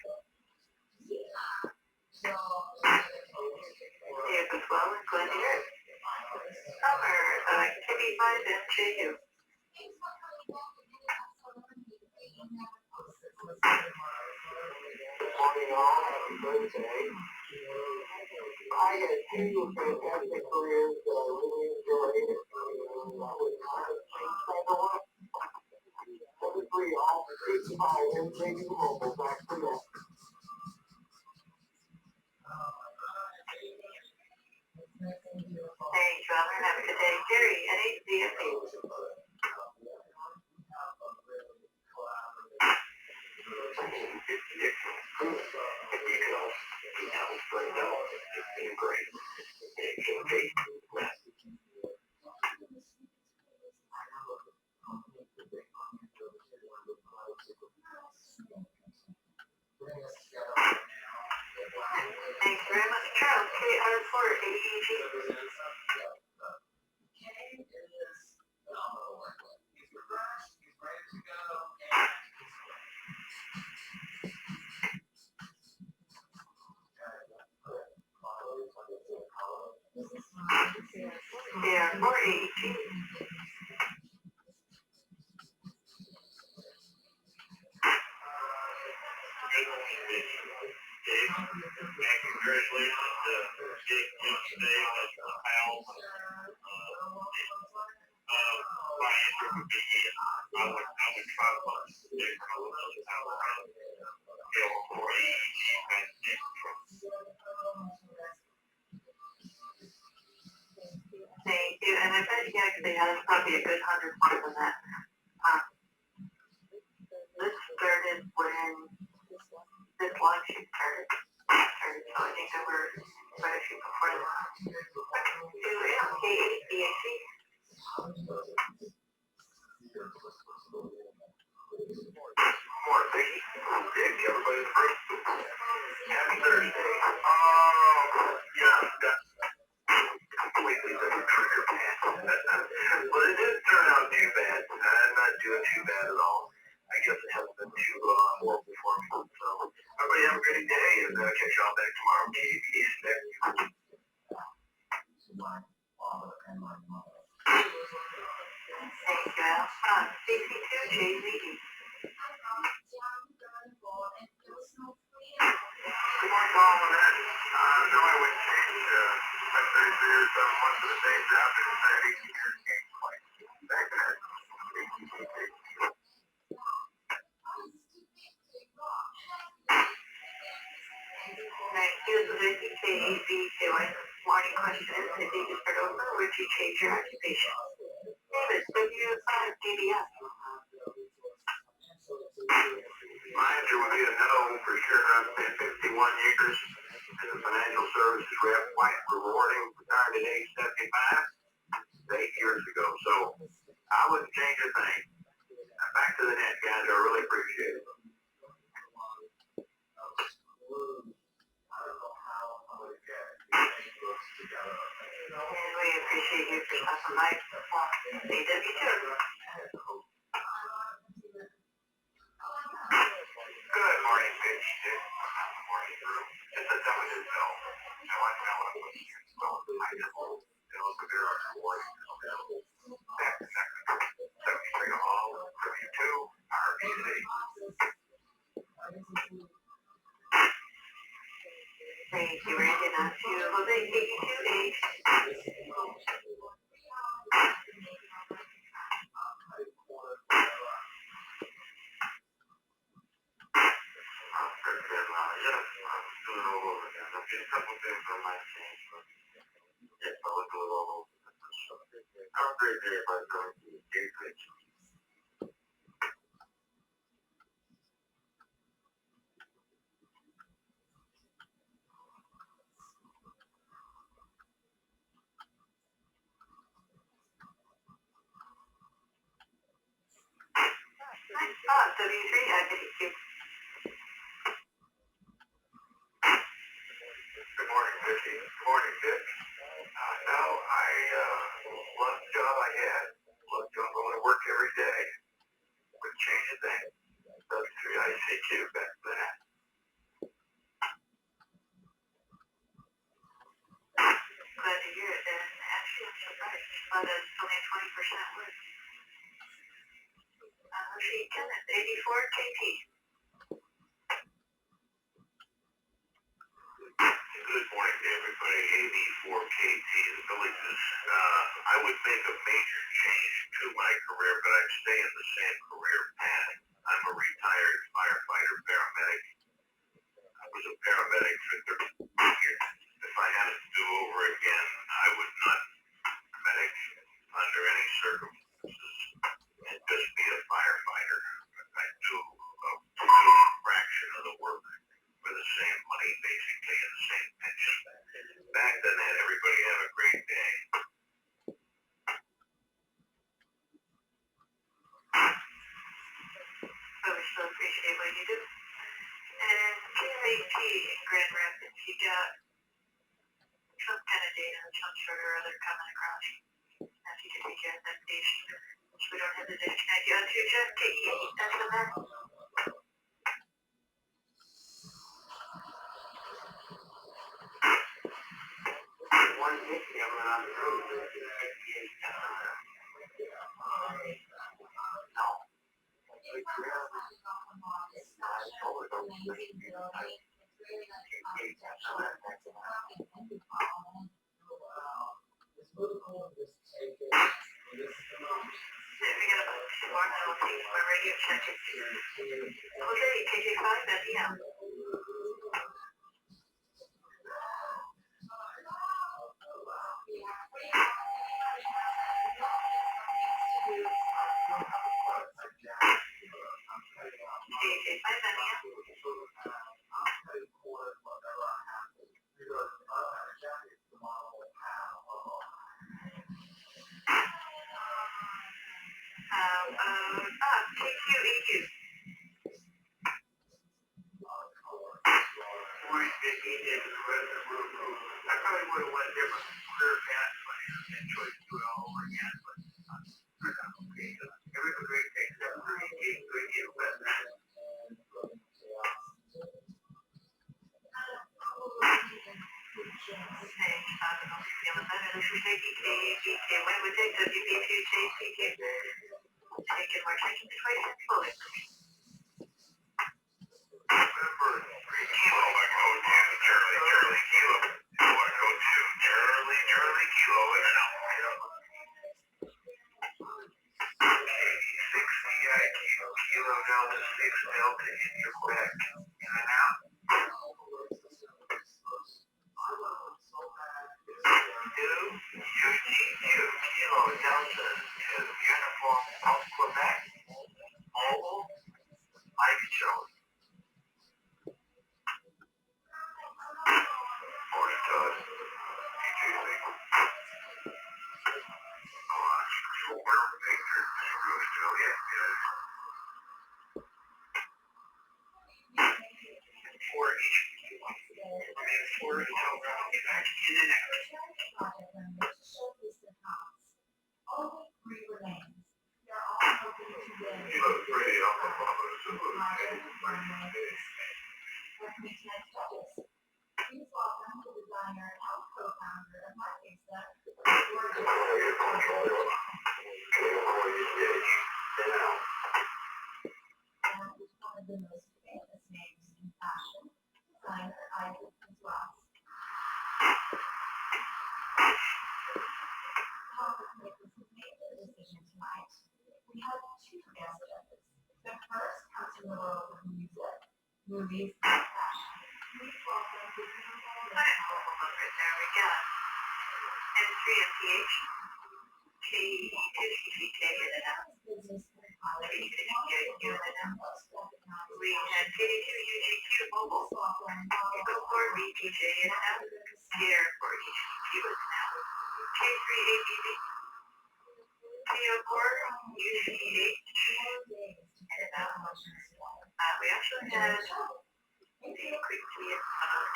You as well, and glad to hear it. Summer, KB5 MJU. Good morning, all. Happy Thursday. I had two fantastic careers that I really enjoyed. I would not have changed either one. 73 all, 85, and maybe mobile back to that. Thanks, Robert. Have a good day. Gary, NHCFP. Thanks very much, Charles. KR4 AEG. KR4 AEG. Congratulations to Jake yesterday as the pals. My answer would be I would Thank you. And I bet you actually has probably a good 100 more than that. This started when this live shoot started. So I think there were quite a few before that. To MKHBAC. More Biggie. Thank everybody the first. Happy Thursday. Yeah, that's completely different career path. But it didn't turn out too bad. I'm not doing too bad at all. I guess it hasn't been too horrible for me. So, everybody have a great day, and catch y'all back tomorrow. KBS next. Thank you, Al. CC2JZD. Good morning, all of that. No, I wouldn't change my Thursday or some months of the day job and Saturday here. Thank you. Thank you. So the KABKY morning question is, if you could start over, would you change your occupation? David, would you DBS? My answer would be a no for sure. I've spent 51 years as a financial services rep, quite rewarding, retired at age 75, 8 years ago. So I wouldn't change a thing. Back to the net, guys. I really appreciate it. And we appreciate you for stopping by. CW2. Good morning, bitch. Morning, Brew. Just a dumb as no. I want to know what I'm looking at. So I just look at their rewards. Back to second. 73 Hall, Review 2, RBC. Thank you, Randy. Now to Jose KE2H. Just a couple things on my change. Yes, I will do it all over. Have a great day, everybody. Stay good. Nice spot, W3 IBQ. Good morning, Vicky. Good morning, Vic. Now, I love the job I had. Love going to work every day. Wouldn't change a thing. W3 ICQ back then. Glad to hear it. And actually, I'm surprised. But it's only a 20% win. Sheet 10 is 84 KT. Good morning to everybody. 84 KT, the villages. I would make a major change to my career, but I'd stay in the same career path. I'm a retired firefighter paramedic. I was a paramedic for 30 years. If I had to do over again, I would not be a medic under any circumstances and just be a firefighter. I do a fraction of the work for the same money, basically, and the same pension. Back to that, everybody have a great day. So we still appreciate what you do. And KVT in Grand Rapids, you got some kind of data of some sort or other coming across. As you can take care of that station. So we don't have to disconnect you on to just KE. That's the man. One Dixie, I'm on the road. We got about Smart LC, my radio checking. Jose, KJ5, FEM. KJ5, FEM. KQ, EQ. 40, 15 days in the rest of the room. I probably would have went different career path if I had choice to do it all over again, but okay. Every great thing except for EQ, best man. Hey, I don't know if you're feeling better. This is JPK. When would take WP2 JPK? Taking more taking twice and slowly. Remember, 3 kilo, like code 2, Charlie Kilo. What code 2, Charlie Kilo, in and out. Okay, 6 CI Kilo Delta 6 Delta in your back. In and out. 2, UG2 Kilo Delta 2 Uniform South Quebec. Mobile, Mike Jones. Morning, Todd. DJ Legal. Where Victor Australia. For each for until round back in and out. He looks pretty on the Movies. There we go. M3MPH. KTCK in and out. KTCK in and out. We had KD2UGQ mobile. Echo 4 BPJ in and out. Sierra 4 HQ is now. K3ABB. PO4 UCH in and out. We actually had the quickly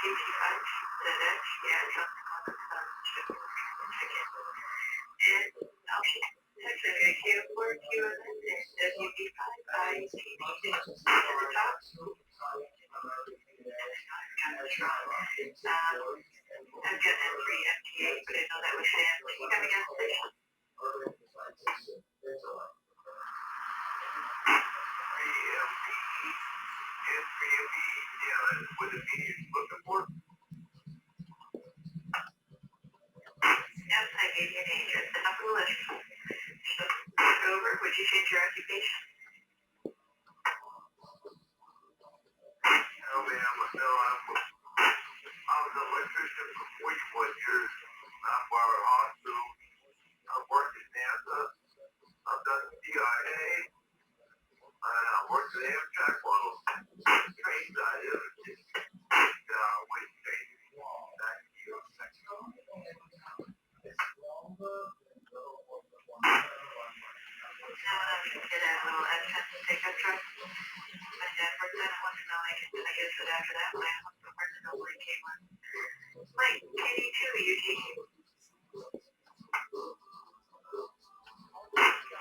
KC5 ZX, yeah, something on the ticket. And option XAQ4 QNN and WB5 ICD at the top. I've got M3 MTA, but I know that was Sam. You got a gas station. What is he looking for? Yes, I gave you an address and up the list. So, over, would you change your occupation? No, ma'am, no, I was an electrician for 41 years. I'm for a hospital. I've worked at NASA. I've done CIA. I worked at Amtrak while train side of it. Wait, back to you. Now, when I did a little advent pickup truck, my dad worked at it once, and I guess that after that, my husband worked at the came on. Wait, KD2, UGQ.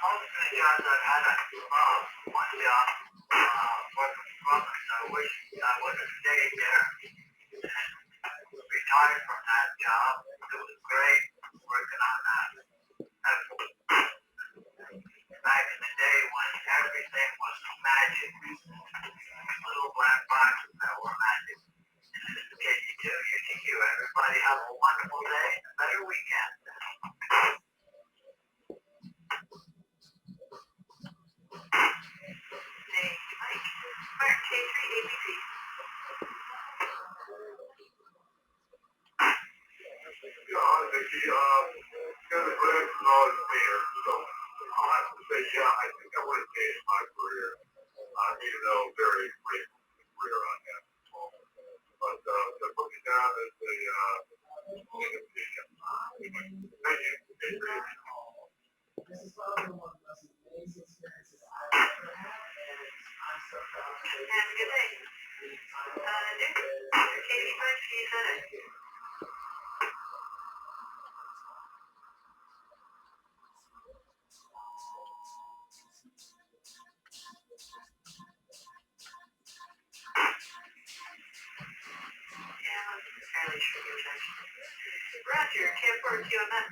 Most of the jobs I've had, one job, working for plumbers, I wish I would have stayed there. Retired from that job. It was great working on that. Back in the day when everything was magic. Little black boxes that were magic. So I'll have to say, yeah, I think I would have changed my career, even though I'm very grateful for the career I have. But to put me down as a thank you. Have a good day. Nick, Katie French, you said it. Yeah, I'm fairly sure you checked. Roger, Camp 4 QMS.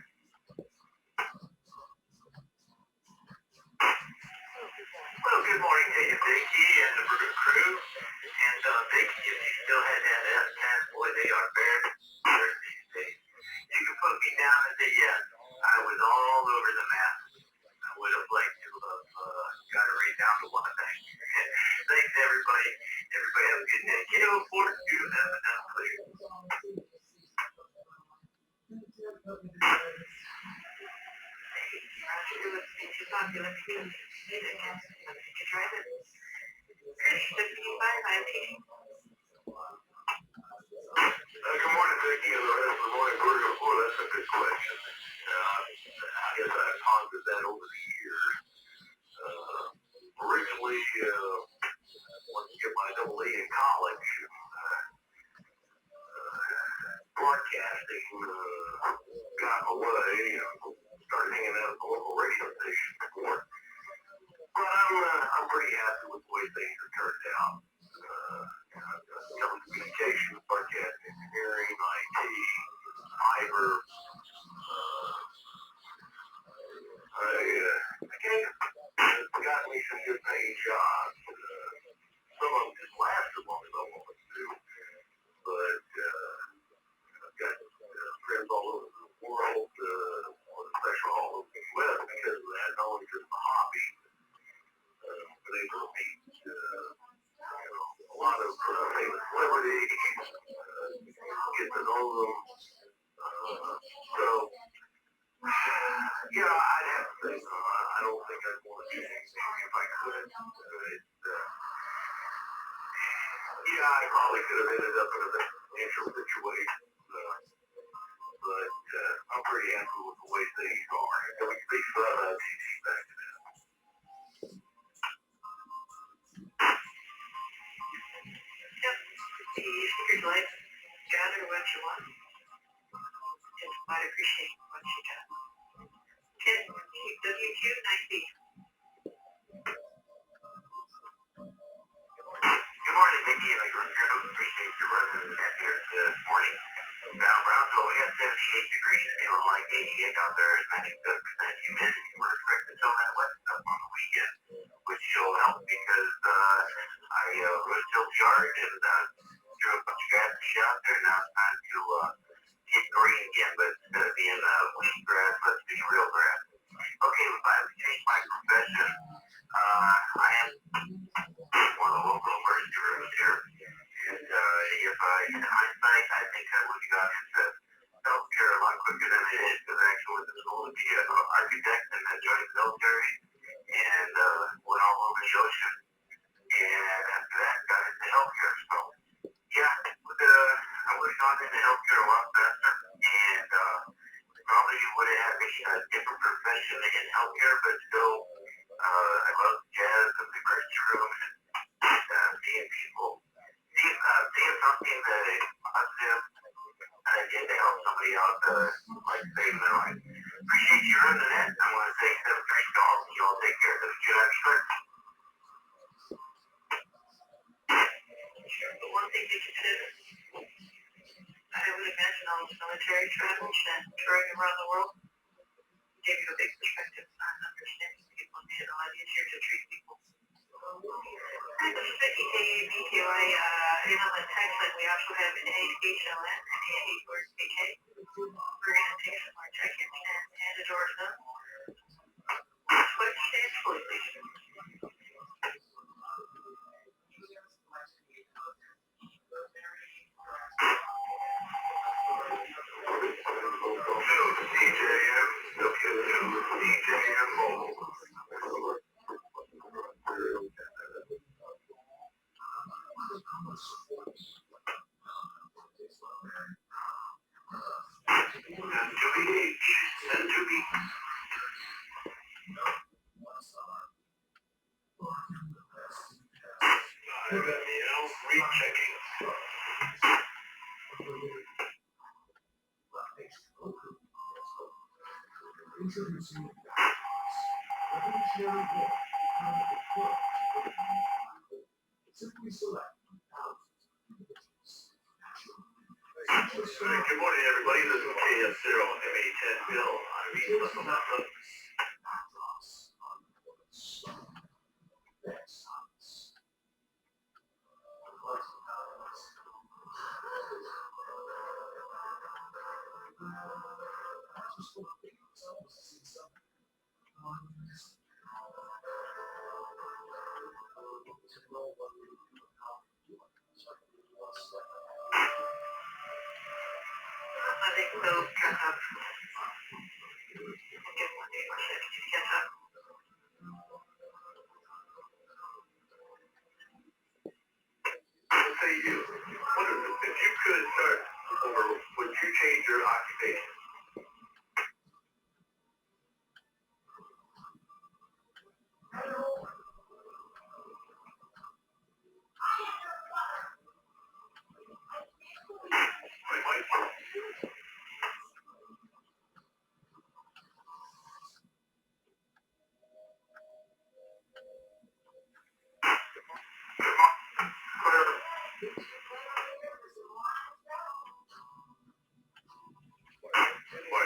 Well, good morning to you, Vicky, and the Brew crew. And Vicky, if you still had that F-10, boy, they are very good these days. You can put me down at the I was all over the map. I would have liked to have got it right down to one thing. Thanks, everybody. Everybody have a good day. Get over for it. You have a nice day. Roger, it would be too popular for you. You can try it. Chris, WB5, I'm teaching. Good morning, Vicky, and the rest of the morning Brew. Oh, that's a good question. I guess I've pondered that over the years. Originally, wanted to get my double A in college. Broadcasting got away. Started hanging out at the local radio station before. But I'm pretty happy with the way things have turned out. Telecommunications, broadcasting engineering, IT, fiber. I can't. It's got me some good paying jobs. Some of them just last as long as I want them to. But I've got friends all over the world, especially all over the U.S. because of that, not only just a hobby, but able to meet a lot of famous celebrities, get to know them. So, yeah, I'd have to say no. I don't think I'd want to do anything if I could. Yeah, I probably could have ended up in a financial situation. But I'm pretty happy with the way things are. Can we speak about TT back to that? Yep. The speaker's life. Gather what you want. Just might appreciate what you got. Ken, WQ90. Good morning, Mickey, and I appreciate your resident here this morning. Now, Brownsville, we got 78 degrees, feeling like 88 out there, is 97% humidity. We're expected to fill that wet stuff on the weekend, which will help because I was still charged and threw a bunch of grass seed out there. Now it's time to get green again, but instead of being weed grass, let's be real grass. Okay, if I would change my profession, I am one of the local emergency rooms here. And if in hindsight, I think I would have got into healthcare a lot quicker than I did because I actually went to school to be an architect and then joined the military and went all over the ocean. And after that, got into healthcare. So, yeah, I would have gone into healthcare a lot faster and probably would have had a different profession in healthcare, but still, I love jazz and the emergency room and seeing people. Seeing something that is positive that I did to help somebody out, like saving their life. Appreciate you running the net. I want to say 7-3 calls. You all take care of them. Should I be clear? Sure, but one thing you can do, I would imagine all this military travel and touring around the world gave you a big perspective on understanding people and made it a lot easier to treat people. This is Vicky, KABQI, on the text line, we also have an AHLN and AHBK. We're going to take some more check-ins and hand it over to them. Switch stage, please. DJ And to be H, and to be rechecking. Good morning, everybody. This is KF0MA10 Bill on Reed Supplemental. I think Bill's catch up. Give 1 day more shift to catch up. Let's say you. If you could start over, would you change your occupation?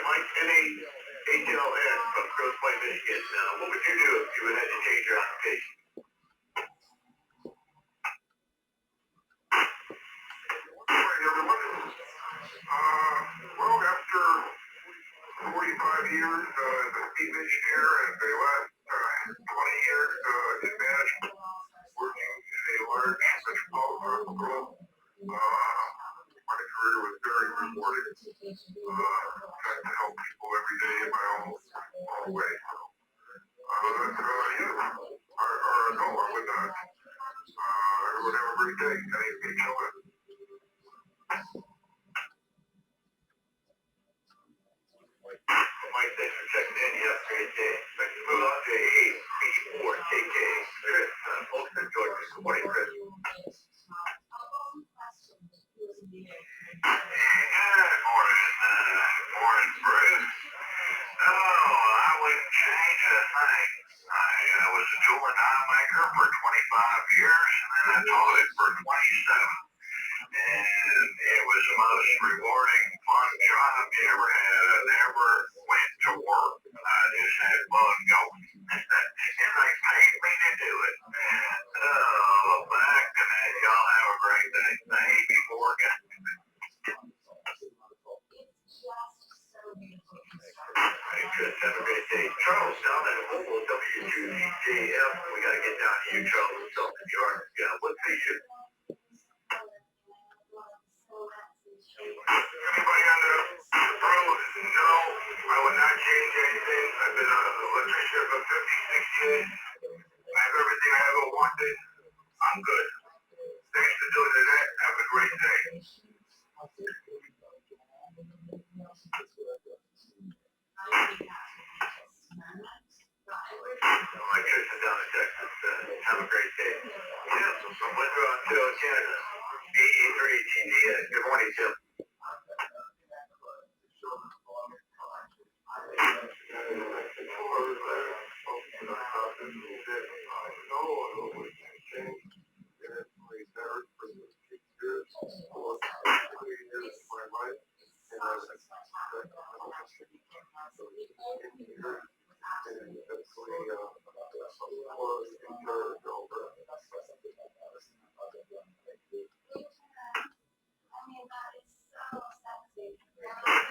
Mike, NAHLS from Grosse Pointe, Michigan. What would you do if you had to change your occupation? Good morning, everyone. Well, after 45 years as a steam engineer and the last 20 years in management, working in a large metropolitan hospital, my career was very rewarding. Got to help people every day in my own way. No, I would not. I would have a great day. I need to be children. Mike, thanks for checking in. You have a great day. Let's move on to AB4KK. Chris, Fulton, Georgia. Good morning, Chris. Good morning, Bruce. Oh, I wouldn't change a thing. I was a jewel and die maker for 25 years, and then I taught it for 27. And it was the most rewarding, fun job you ever had. I never went to work. I just had fun going. And they paid me to do it. Oh, back to that. Y'all have a great day. The AB4 guy. Hey, Chris, have a great day. Charles, down at Mobile W2CJF. We got to get down to you, Charles, South New York. Yeah, what say you? Anybody on the road? No, I would not change anything. I've been an electrician for 56 years. I have everything I ever wanted. I'm good. Thanks for doing that. Have a great day. My church is down in Texas. Have a great day. Yeah, from Windsor, Ontario, Canada. 83 TDS. Good morning, Tim.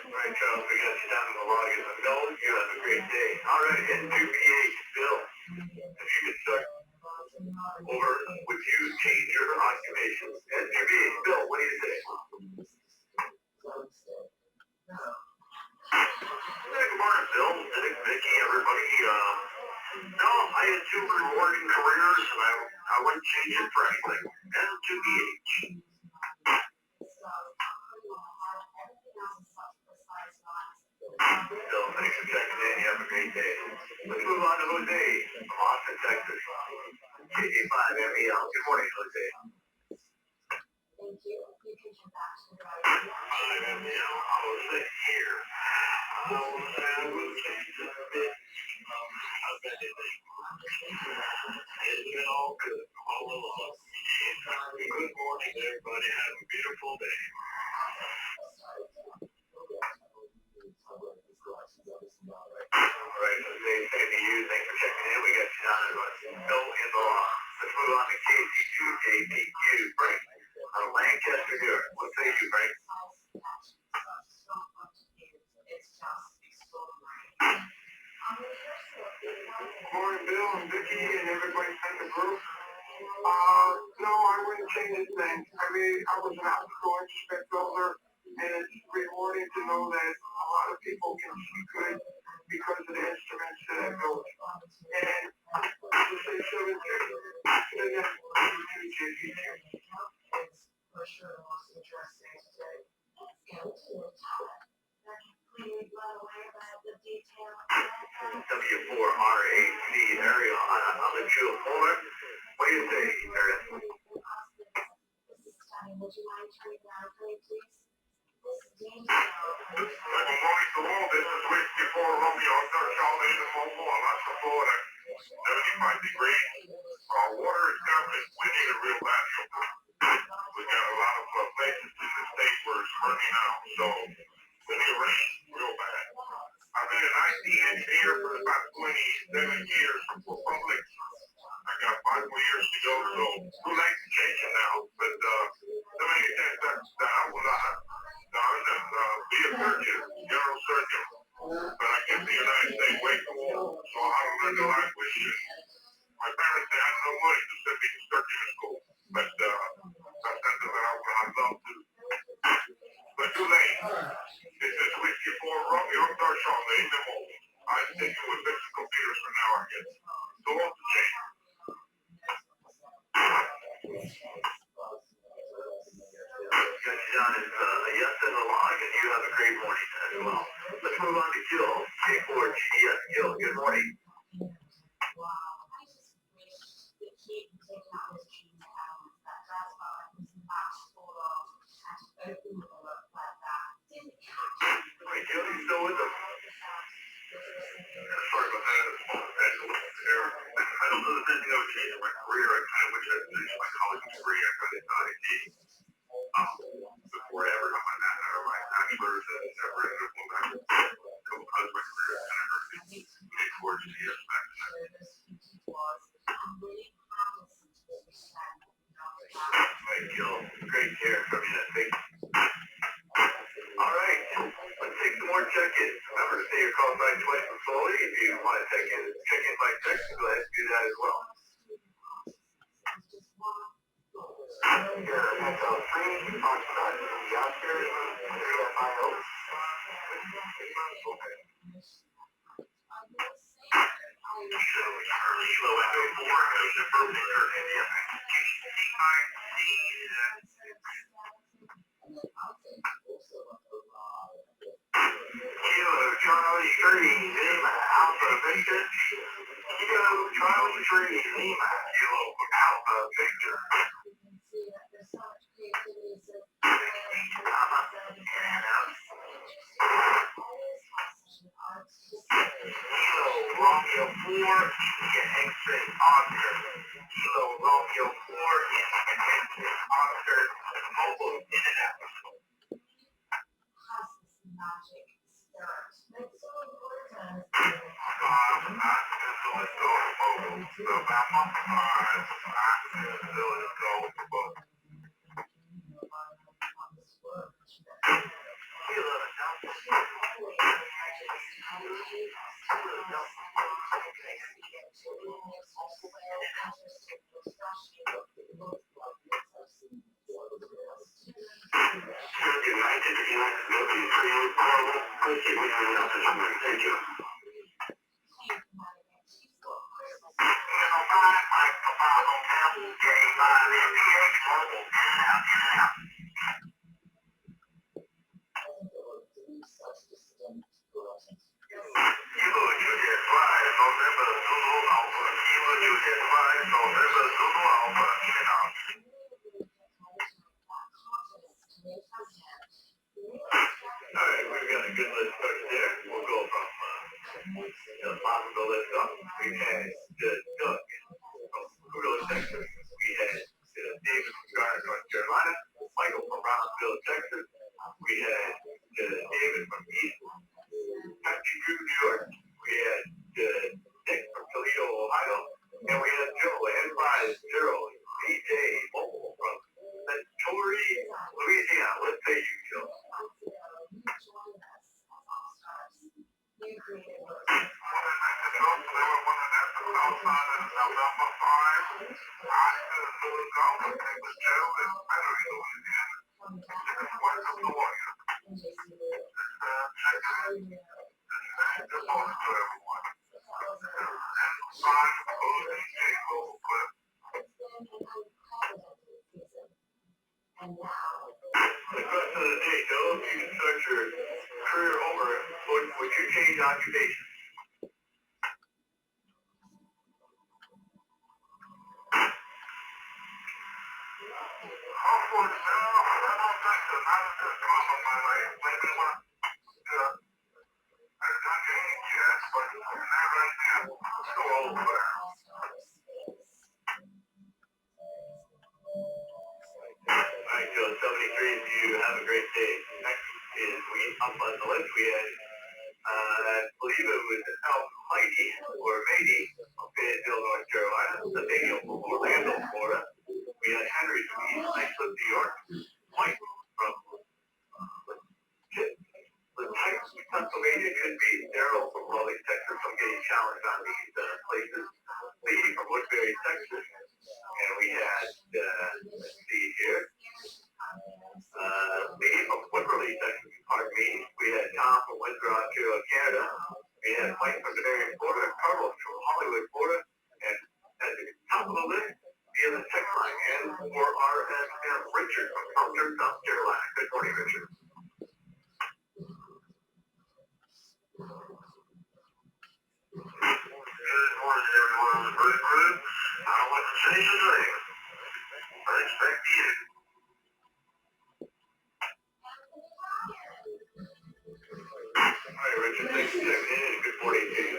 Alright, Charles, we got you down in the log as a no. You have a great day. Alright, N2BH, Bill. If you could start over, would you change your occupation? N2BH, Bill, what do you say? Hey, good morning, Bill. Vicky, everybody. No, I had two rewarding careers, and I wouldn't change it for anything. And to the age. So thanks for checking in. You have a great day. Let's move on to Jose from Austin, Texas. KJ5 MEL. Good morning, Jose. Hi, MEL. Jose here. I will change it a bit. How's that today? It's been all good all along. Good morning, everybody. Have a beautiful day. All right, Jose, same to you. Thanks for checking in. We got you down as no in the law. Let's move on to KC2JPQ. Frank, out of Lancaster, New York. What say you, Frank? Morning, Bill and Vicky and everybody in the group. No, I wouldn't change a thing. I mean, I was an optical instrument builder, and it's rewarding to know that a lot of people can see good because of the instruments that I built. And to say 17, then that's W4RAC area on the Jewel Fuller. What do you say, Aaron? Good morning to all. This is Whiskey 4 Romeo, Charlie, and Mobile. Lots of Florida. 75 degrees. Water is definitely winning a real battle. We got a lot of places in the state where it's burning out. So, we need rain real bad. I've been an IT engineer for about 27 years for public. I got 5 more years to go, so too late to change it now. But the main thing that I will not be a surgeon, general surgeon. But I get the United States way too old, so I don't learn the language. My parents say I had no money to send me to surgery school, but that's something that I would love to. But too late. This is Whiskey 4 Romeo, Charlie, and Mobile. I'm sticking with fixed computers for now, I guess. So what's the change? Got you down as a yes in the log, and you have a great morning as well. Let's move on to Gil, K4GDS. Gil, good morning. Wait, Gil, you still with us? Sorry about that. I don't know that anything I would change in my career. I kind of wish I finished my college degree. I got into IT before I ever got my bachelor's and never ended up going back to school. Because my career kind of hurt me towards the years back then. Thank you. Great hearing from you. Thanks. All right. Let's take some more check-ins. Remember to say your call sign twice and slowly. If you want to check in by text, go ahead and do that as well. Here, Echo 3, Oxnard, the Oscar, 3FIO. Kilo Echo 4, there's a picture in the Kilo Charlie 3, Lima, Alpha Victor. Kilo Charlie 3, Lima, Kilo Alpha Victor. Kilo Romeo 4, India X-ray Oscar. Kilo Romeo 4, India X-ray Oscar. Mobile in and out. Let's go mobile. So I'm on the cars. Let's go for both. Thank you. November Zulu Alpha, Kilo Juliet 5, November Zulu Alpha, in and out. Alright, we've got a good list started there. We'll go from the possible list up. We had Doug from Crudo, Texas. We had David from Garner, North Carolina. Michael from Brownsville, Texas. We had David from East Country View, New York. We had Nick from Toledo, Ohio. And we had Joe N50 DJ Mobile from Century, Louisiana. Let's say you, Joe. The question of the day, Joe, if you can start your career over, would you change occupation? Hopefully, no, I don't think so. Not at this time of my life. Maybe when I've not changed yet, but not right now. I'm so old for that. Alright, Joe, 73, you have a great day. Next is we up on the list. We had, I believe it was Almighty or Matey from Fayetteville, North Carolina. Nathaniel from Orlando, Florida. We had Henry from East Lakewood, New York. Mike from Pennsylvania could be Daryl from Raleigh, Texas. I'm getting challenged on these places. Lee from Woodbury, Texas. And we had, let's see here, Lee from Woodbury, Texas. Pardon me. We had Tom from Windsor, Ontario, Canada. We had Mike from Marion, Florida. Carlos from Hollywood, Florida. And at the top of the list, via the text line, and for RSM Richard from Sumter, South Carolina. Good morning, Richard. Good morning, everyone on the Brew Crew. I don't want to change a thing. I expect you. Alright, Richard, thanks for checking in, and good morning to you.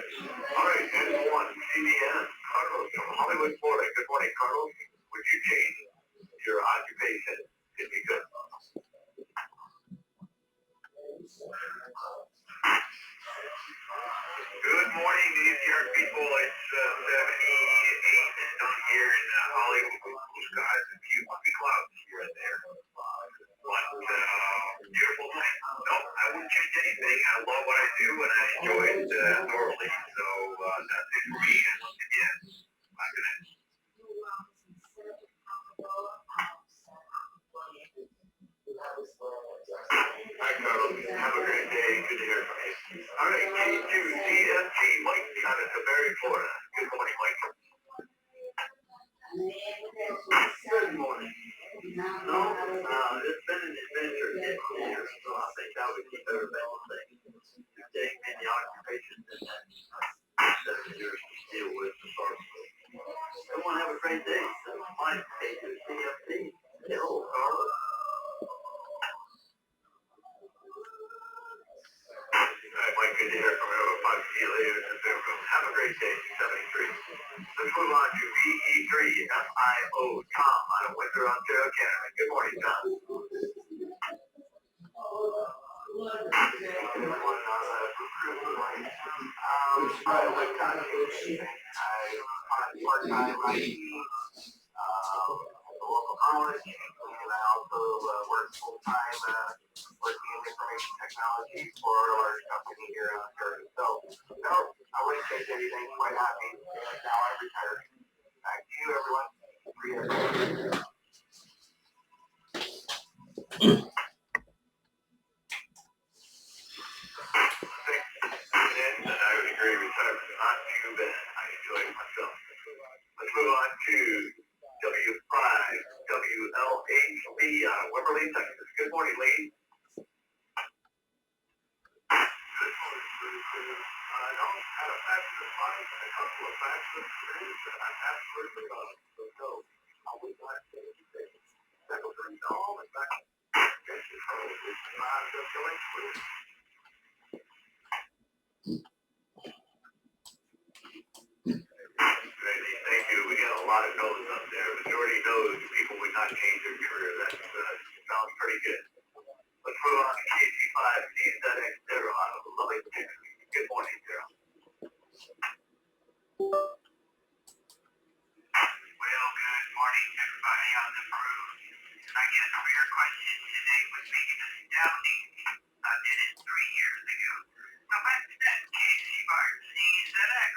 Alright, N1, CBN, Carlos from Hollywood, Florida. Good morning, Carlos. Would you change your occupation if you could? Good morning, the ECR people. It's 78 down here in Hollywood with blue skies and few puffy clouds here and there. But beautiful night. No, I wouldn't change anything. I love what I do and I enjoy it thoroughly. So that's it for me. And once again, I'm gonna. Hi, Carlos. Have a great day. Good to hear from you. All right, K2 CFG, Mike out of Tiberi, Florida. Good morning, Mike. Good morning. No, it's been an adventure this year, so I think that would keep everybody safe. You're taking many occupations and then 7 years to deal with the sorrow. Everyone have a great day. Mike, K2 CFG. Hello, Carlos. Alright, Mike, good to hear from you. I'll talk to you later in Zoom. Have a great day, 73. Let's move on to VE3FIO, Tom out of Windsor, Ontario, Canada. Good morning, Tom. Everyone on the crew line. I like contribution. I'm part-time IT, the local college, and I also work full-time working in information technology for a large company here in Ontario. So, no, I wouldn't change anything. Quite happy. And now I'm retired. Back to you, everyone. And I would agree, retirement not too bad. I enjoy it myself. Let's move on to W5WLHB out of Wimberley, Texas. Good morning, Lee. Good morning, no, had a fabulous life. a couple of facts and figures that I absolutely love. So I would like to say that was all in fact, this is probably five of going through. Thank you. We got a lot of no's up there. Majority knows people would not change their career. That sounds pretty good. Let's move on to KC5 CZX0 out of Lubbock, Texas. Good morning, Zero. Well, good morning, everybody on the brew. I guess for your question today would be astounding. I did it 3 years ago. So back to that KC5 CZX.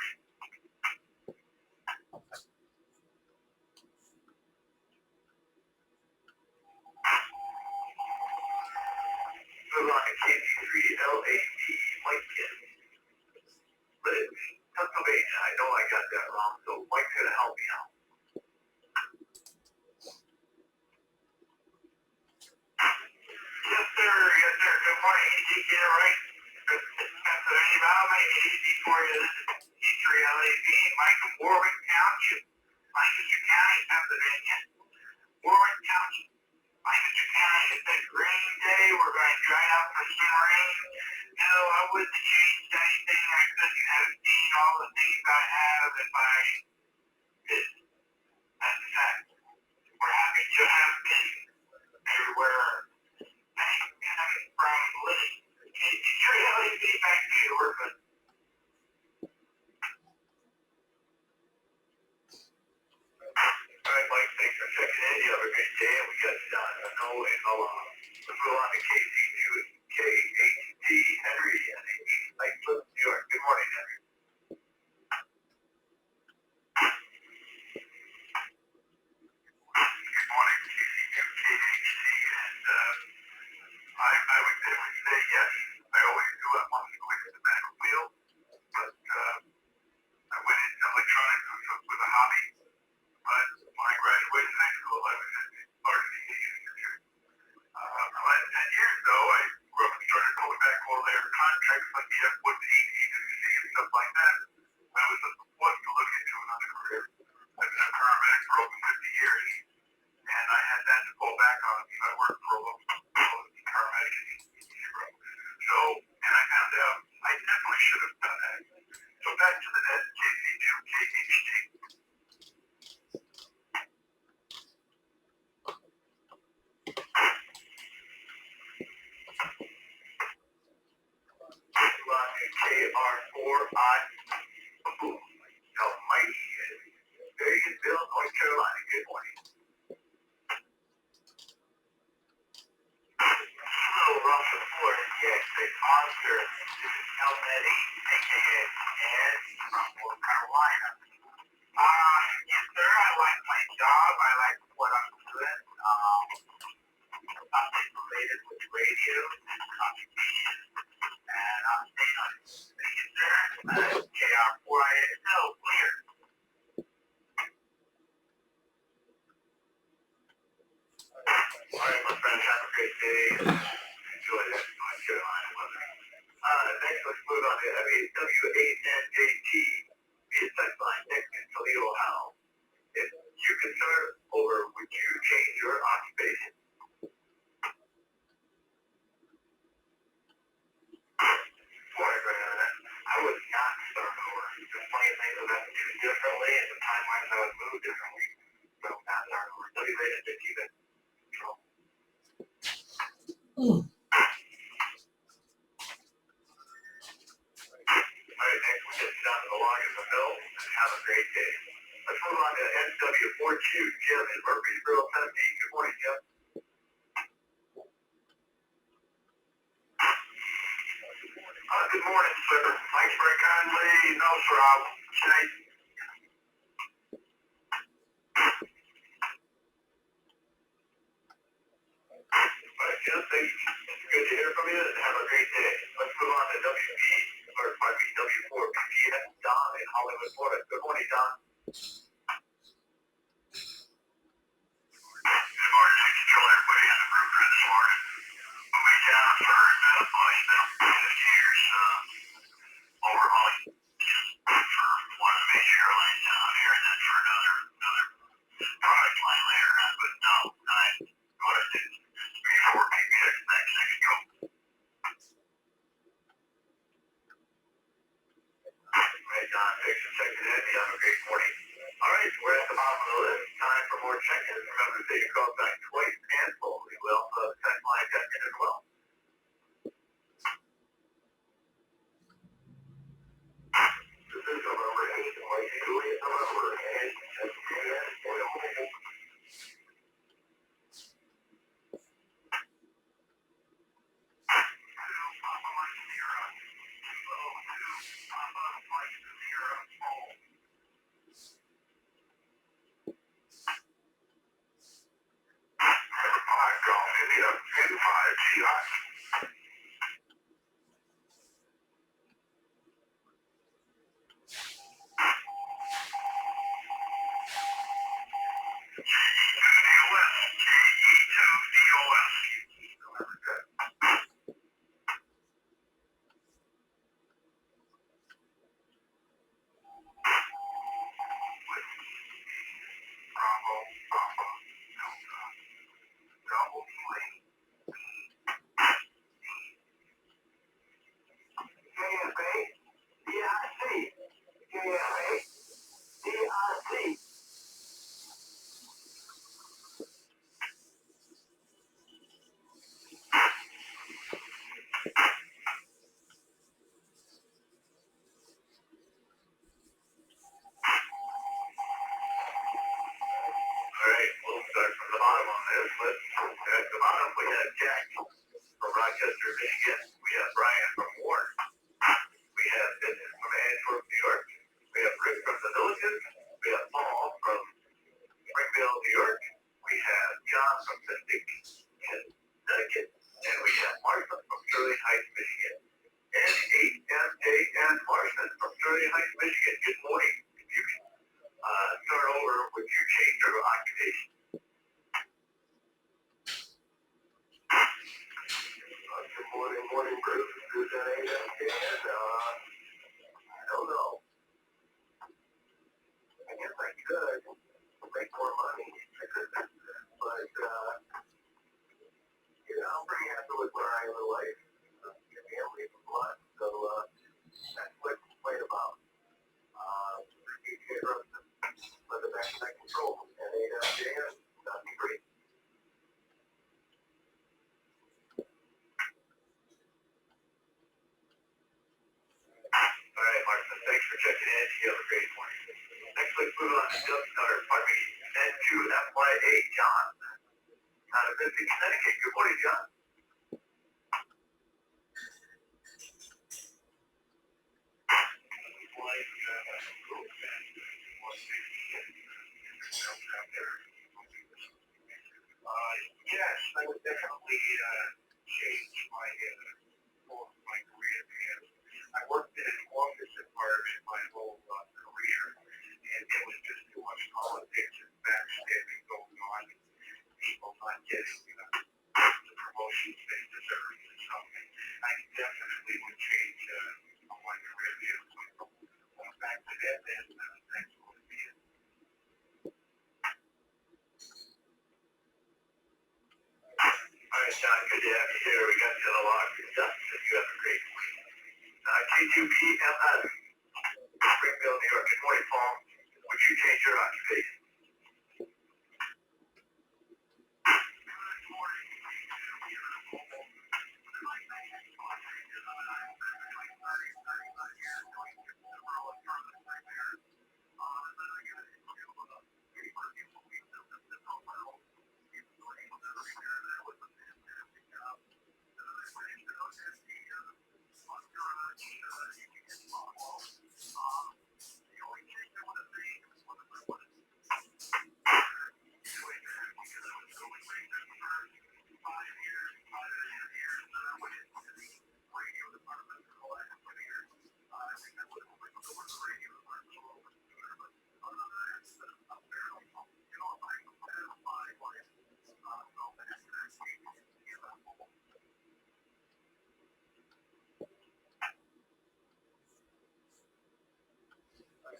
Move on to KC3LAD Lincoln. Pennsylvania. I know I got that wrong, so Mike's going to help me out. Yes, sir. Yes, sir. Good morning. Did you get it right? Pennsylvania. I'll make it easy for you. This is KC3LAD, Mike from Warwick Township, Lancaster County, Pennsylvania. Warwick Township, Lancaster County. It's a rain day. We're going to dry out for some rain. No, I wouldn't change anything. I couldn't have seen all the things I have if I did. That's a fact. We're happy to have been everywhere. Thanks from Liddy. It's your LED back to you, Urban. All right, Mike, thanks for checking in. You have a great day, and we got no and no long. Let's go on to KC2KHD Henry and East Lake Cliff, New York. Good morning, Henry. Good morning, KC2KHD, and I would definitely say yes. I always do. I want to go into the medical field, but I went into electronics with a hobby. But when I graduated high school, I was in varsity industry. For the last 10 years, though, I grew up and started pulling back all their contracts like the F-180 and stuff like that. I was wanting to look into another career. I've been a paramedic for over 50 years, and I had that to fall back on because I worked for a local paramedic in Zero. So, and I found out I definitely should have done that. So back to the net, KC2KHD. KR4I. Almighty in Vegasville, North Carolina. Good morning. Hello, Russell Ford, the Monster. This is Elmetti, a.k.a. Ed from North Carolina. Yes, sir. I like my job. I like what I'm doing. Something related with radio and communication. And I'm staying on it. Thank you, sir. KR4I is so clear. All right, my friends, have a great day. Enjoy that North Carolina weather. Next, let's move on to W8NJT. Be a text line next in Toledo, Ohio. If you're concerned over, would you change your occupation? Before I bring on that, I would not start over. There's plenty of things I have to do differently, and the timelines I would move differently. So, not start over. W8NJT, then. Control. Alright, next we get down to the log in the mill, and have a great day. Let's move on to NW42, Jim in Murfreesboro, Tennessee. Good morning, Jim. Good morning, sir. Thanks very kindly. No problem. Say. Alright, Jim, thanks. It's good to hear from you, and have a great day. Let's move on to W4PPS, Don in Hollywood, Florida. Good morning, Don. Good morning. Thanks to everybody on the group for this morning. Moving down for medical, I spent 50 years overhauling for one of Thanks for checking in. You have a great morning. All right, so we're at the bottom of the list. Time for more check-ins. Remember to say your call back twice and fully. We also have a text line check-in as well. This is November 8th, Mike Julius, November 8th, SPN, Oil. All right, we'll start from the bottom on this list. At the bottom, we have Jack from Rochester, Michigan. We have Brian from Warren. We have Dennis from Antwerp, New York. We have Rick from the Villages. We have Paul from Springfield, New York. We have John from Mystic, Connecticut. And we have Martha from Sterling Heights, Michigan. And HMJN Marston from Sterling Heights, Michigan. Good morning. If you can start over with your change of occupation. Good morning, morning, Bruce. Who's that HMJN? I don't know. I guess I could make more money. But, I'm pretty happy with where I am in life. Your family is blessed. So, that's what it's played about. DJ Rustin, let the back control. And HMJN, that'd be great. All right, Martha, thanks for checking in. You have a great morning. Next, let's move on to N2FYA John. Out of Mystic, Connecticut. Good morning, John. Yes, I would definitely change my career path. I worked in an office environment my whole career, and it was just too much politics and backstabbing going on. People not getting the promotions they deserve or something. I definitely would change my career path. Back to that, and that's what it is. All right, John, good to have you here. We got you on the lock. Justin, you have a great week. K2BMS, Springfield, New York. Good morning, Paul. Would you change your occupation?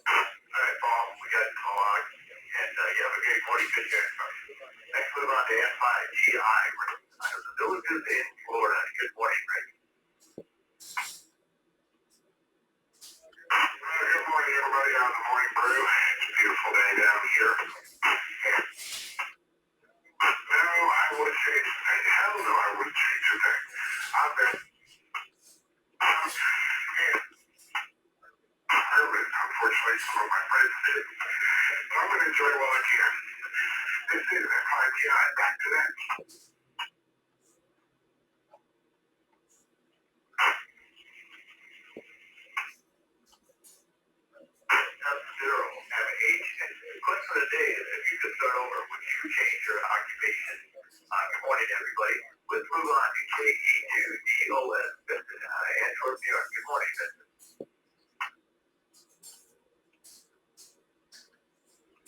All right, Paul, we got you on the lock. And you have a great morning. Good hearing from you. Next, move on to N5GI. Out of the Villages in Florida. Good morning, Rick. Good morning, everybody. down the morning brew. It's a beautiful day down here. No, I would say hell no, I wouldn't change a thing. I've been nervous, unfortunately, some of my friends did. So I'm gonna enjoy while I can. This is FIPI. Back to that. Zero, have age, and the question of the day is if you could start over, would you change your occupation? Good morning, everybody. Let's move on to KE2DOS, Vincent, Antwerp, New York. Good morning, Vincent.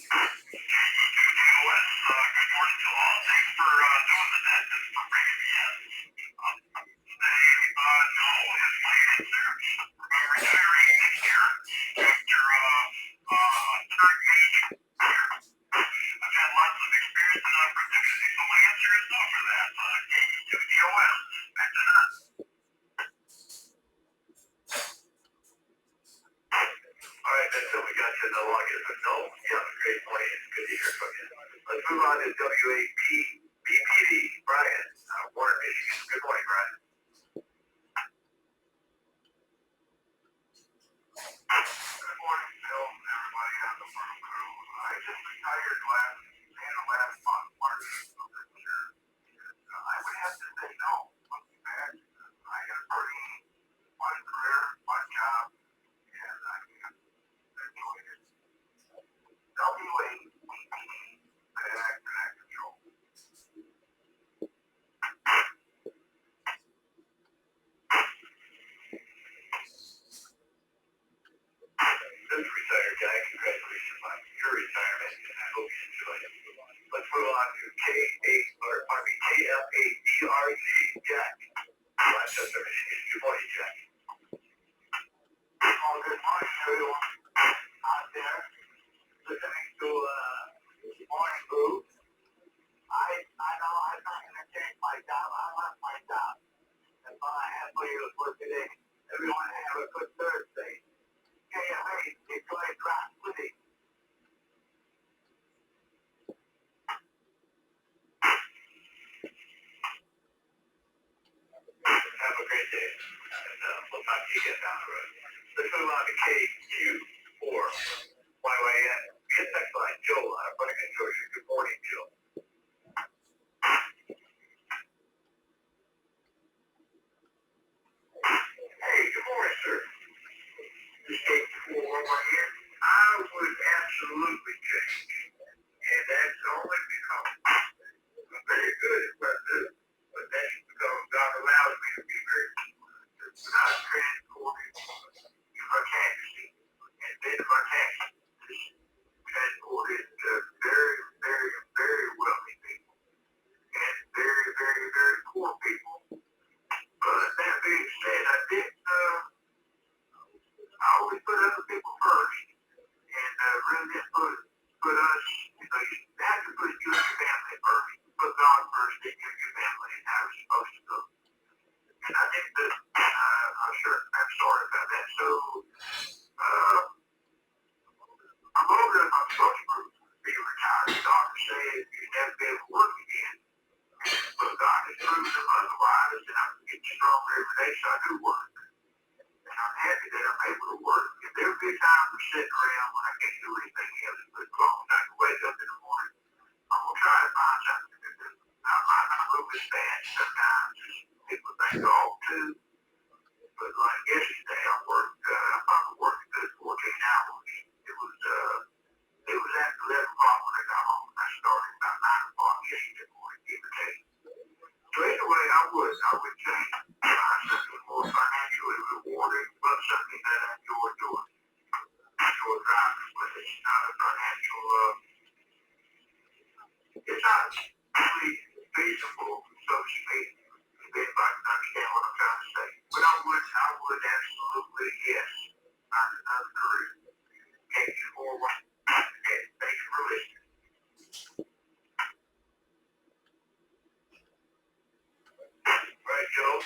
KE2DOS, good morning to all. Thanks for doing the dentist for bringing me in. No is my answer. I'm retiring next year after third major. I've had lots of experience and opportunity, so my answer is no for that. KE2DOS, back to that. All right, that's what we got you no longer. So no, you have a great morning. It's good to hear from you. Let's move on to WAPBPD, Brian, Warner, Michigan. Good morning, Brian. Good morning, Phil, and everybody on the farm crew. I just retired last month, March of this year. I would have to say no. Looking back, I had a pretty fun career, fun job, and I enjoyed it. WAPBPD, Connect Control. This retired guy, congratulations on your retirement, and I hope you enjoy it. Let's move on to KFADRC, Jack. Rochester, Michigan. Good morning, Jack. Oh, good morning, everyone out there listening to Morning Brew. I know I'm not going to change my job. I love my job. That's all I have for you for today. Everyone have a good Thursday. KFA, Detroit, Rock City. Have a great day, and we'll talk to you again down the road. Let's move on to KQ4 YYN. Get next line, Joe, out of Running, Georgia. Good morning, Joe. Hey, good morning, sir. This KQ4 YYN, I would absolutely change, and that's only because I'm very good at what I do, but that's because God allows me to be very good. Without transporting my taxi, and then my taxi transported very, very, very wealthy people and very, very, very poor people. But that being said, I always put other people first, and really just put us, you have to put you and your family first. Put God first, then you and your family, and how it's supposed to go. And I think that, I'm sure, I'm sorry about that. So, I'm older than I'm supposed to be retired. The doctor said you never be able to work again. But God has proven them otherwise, and I'm getting stronger every day, so I do work. And I'm happy that I'm able to work. If there would be a time for sitting around when I can't do anything else, but as long as I can wake up in the morning, I'm going to try to find something to do. I'm a little bit bad sometimes. People think, oh, too. But like yesterday, I probably worked a good 14 hours. It was after 11 o'clock when I got home. I started about 9 o'clock yesterday morning, give or take. So anyway, I would change something more financially rewarding, but something that I enjoy doing. I enjoy driving, but it's not a financial, it's not really feasible, so to speak, if anybody can understand what I'm trying to say. But I would absolutely, yes, find another career. Take you forward, and thank you for listening. All right, Joe.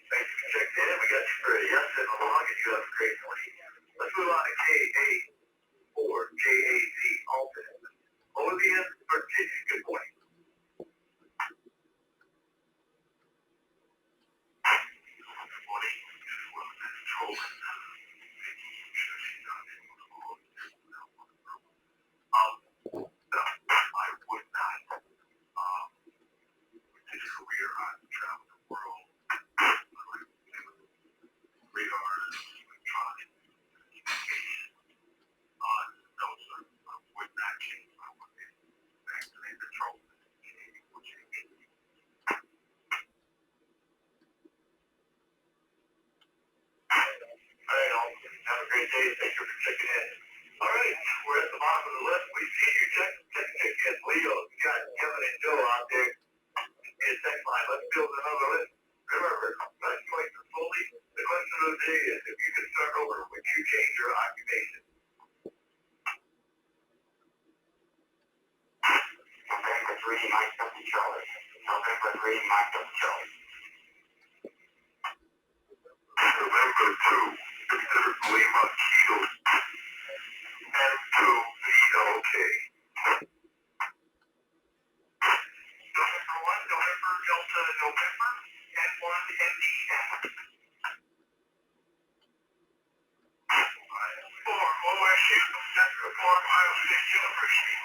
Thank you for checking in. We got you for a yes and a long, and you have a great morning. Let's move on to KA All right, we're at the bottom of the list. We see you check in Leo, Scott, Kevin, and Joe out there in the text line. Let's build another list. Remember, choice is fully. The question of the day is, if you could start over, would you change your occupation? November 3, Mike up to Charlie. November 3, Mike up to Charlie. November 2, Victor Lima Kilo. M2 VLK. November 1, November Delta November, N1 NDN. 4, OSU, Center for Ohio State University.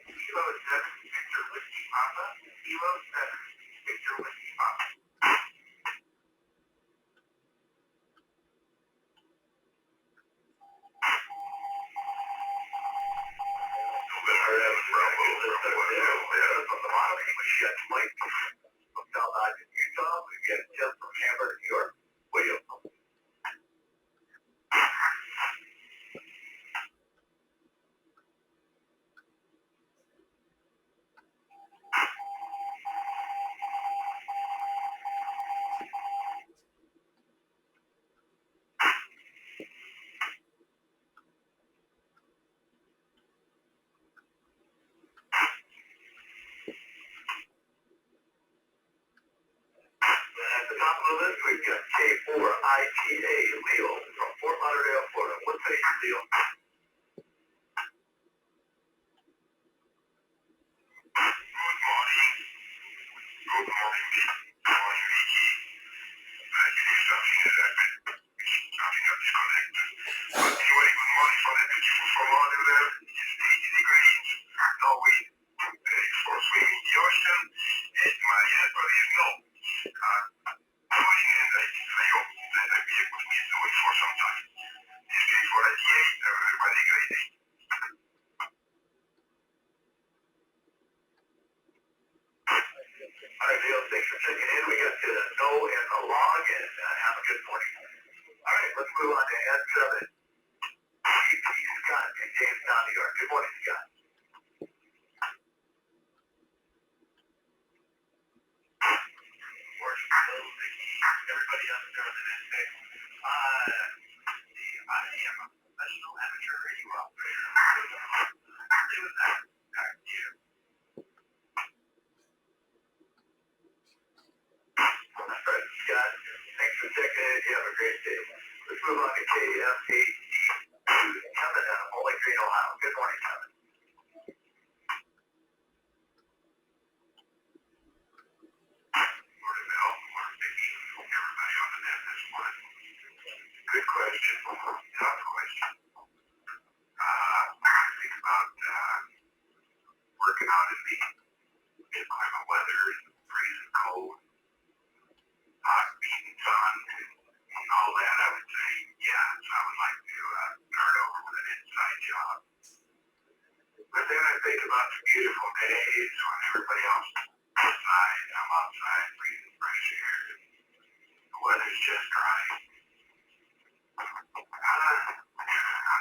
Kilo 7, Victor Whiskey Papa. Kilo 7, Victor Whiskey Papa. Mike from South Ogden, Utah. We get Tim from Hamburg, New York. William. At the top of the list, we've got K4 ITA Leo from Fort Lauderdale, Florida. What city is Leo? Good morning. Good morning, Lee. How are you, Vicky? You do something that I've been something I've disconnected. But anyway, good morning for the beautiful Fort Lauderdale. It's 80 degrees. No wind. For swimming in the ocean. And my answer is no. Going in, I hope that I'll be able to get away for some time. This case for ITA, everybody great day. All right, Leo, thanks for checking in. We got to the no and the log, and have a good morning. All right, let's move on to N7. GP Scott in Jamestown, New York. Good morning, Scott. Morning, Bill, Vicky, everybody out there on the net today. I am a professional amateur radio operator. Doing that, back to you. All right, Scott, thanks for checking in. You have a great day. Let's move on to KFAC to Kevin out of Bowling Green, Ohio. Good morning, Kevin. Morning, Bill. Morning, Vicky. Everybody on the net this morning. Good question. Tough question. I think about working out in the inclement weather, freezing cold, hot beating sun, and all that. I would say, yes, I would like to start over with an inside job. But then I think about the beautiful days when everybody else is outside, I'm outside breathing fresh air. The weather's just right. I'm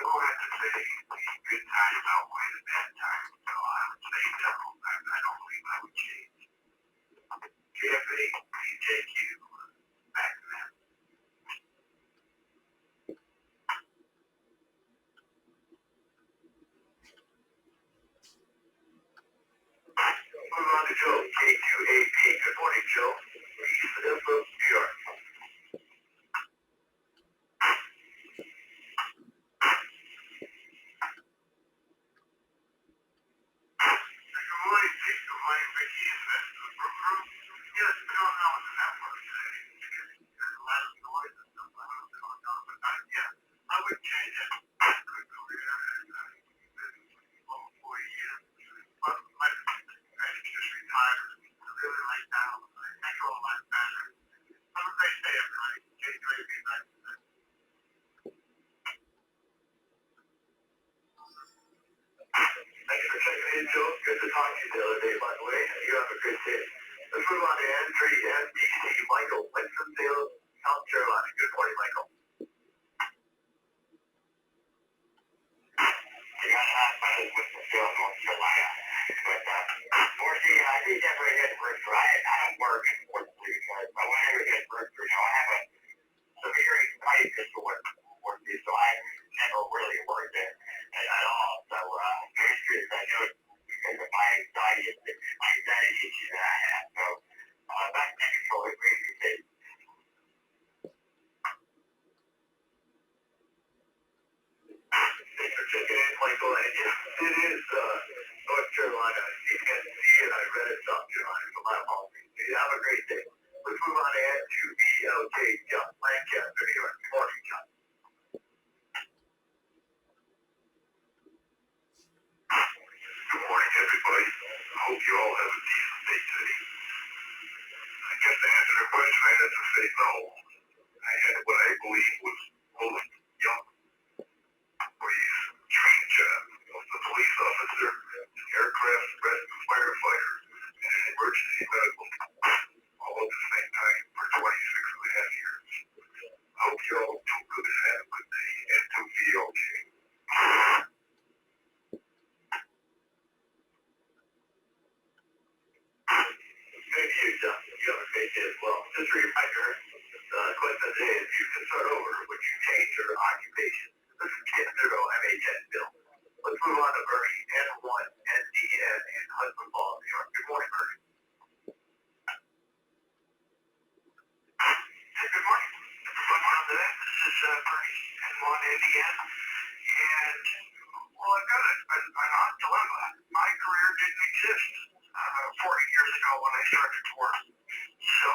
going to have to say the good times outweigh the bad times, so I would say no. I don't believe I would change. KFA, PJQ, back to them. Move on to Joe, K2AP. Good morning, Joe. East Middlebrook, New York. Good morning, Morning, Vicky. Is that the Brew Crew? Yeah, it's been going on with the network today. There's a lot of noise and stuff. I don't know what's going on, but yeah, I would change it. Good career, and been over 40 years. But I just retired. I really like now. I control my better. Have a great day, everybody. Take care of you guys. Thanks for checking in, Joe. Good to talk to you the other day, by the way. You have a good day. Let's move on to N3 MDC. Michael, Winston-Salem, South Carolina. Good morning, Michael. You got to ask my Winston-Salem, North Carolina. But, unfortunately, I did never hit first right. I don't work, unfortunately, because I went never hit first. I have a severe anxiety work, so I never really worked it at all. So, very serious. I know it's because of my anxiety issues that I have. So, back to control it, really good. Thanks for checking in, Michael. And yes, it is North Carolina. You can see it. I read it, South Carolina. So my apologies. You have a great day. Let's move on to BLJ, John Lancaster, New York. Good morning, John. Good morning, everybody. I hope you all have a decent day today. I guess to answer the question, I had to say no. I had what I believe was both young employees, trained job, a police officer, an aircraft rescue firefighter, and an emergency medical, all at the same time for 26 and a half years. I hope you all do good and have a good day and do be okay. Thank you, John. You have a great day as well. Just a reminder, the question today is you can start over. Would you change your occupation? This is Ken Zero MHN Bill. Let's move on to Bernie N1 NDN in Hudson Falls, New York. Good morning, Bernie. Hey, good morning. Good morning to that. This is Bernie N1 NDN. And, well, I've got an odd dilemma. My career didn't exist 40 years ago when I started to work. So,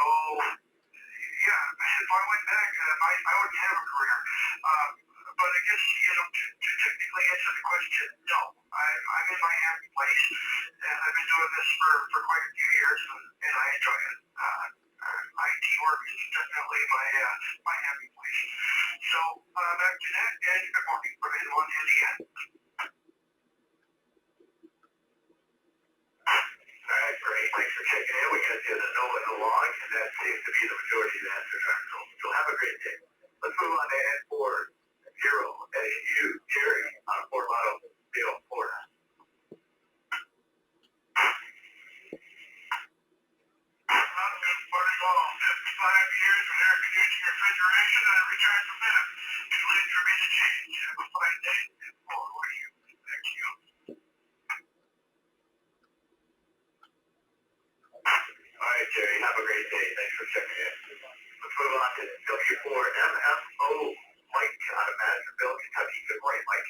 yeah, if I went back, I wouldn't have a career. But I guess, to technically answer the question, no. I'm in my happy place, and I've been doing this for quite a few years, and I enjoy it. IT work is definitely my happy place. So, back to that, and good morning from N1 Indiana. All right, great. Thanks for checking in. We got you the no and the log, and that seems to be the majority of the answers. So have a great day. Let's move on to N40 SU Jerry out of Fort Lauderdale, Florida. I've been burning all 55 years in air conditioning refrigeration, and I retired from that. It's late for me to change. Have a fine day. And forward to you. Thank you. All right, Jerry. Have a great day. Thanks for checking in. Let's move on to W4MFO Mike out of Madisonville, Kentucky. Good morning, Mike.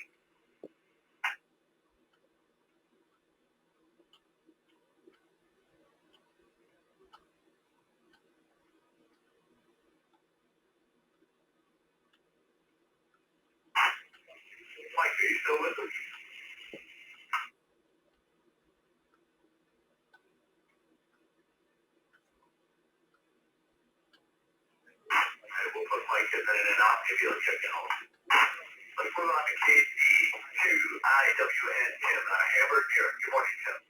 Mike, are you still with us? Okay, we'll put Mike in and out. Maybe he'll check in on. Let's move on to KC2IWN Tim out of Hamburg, New York. Good morning, Tim.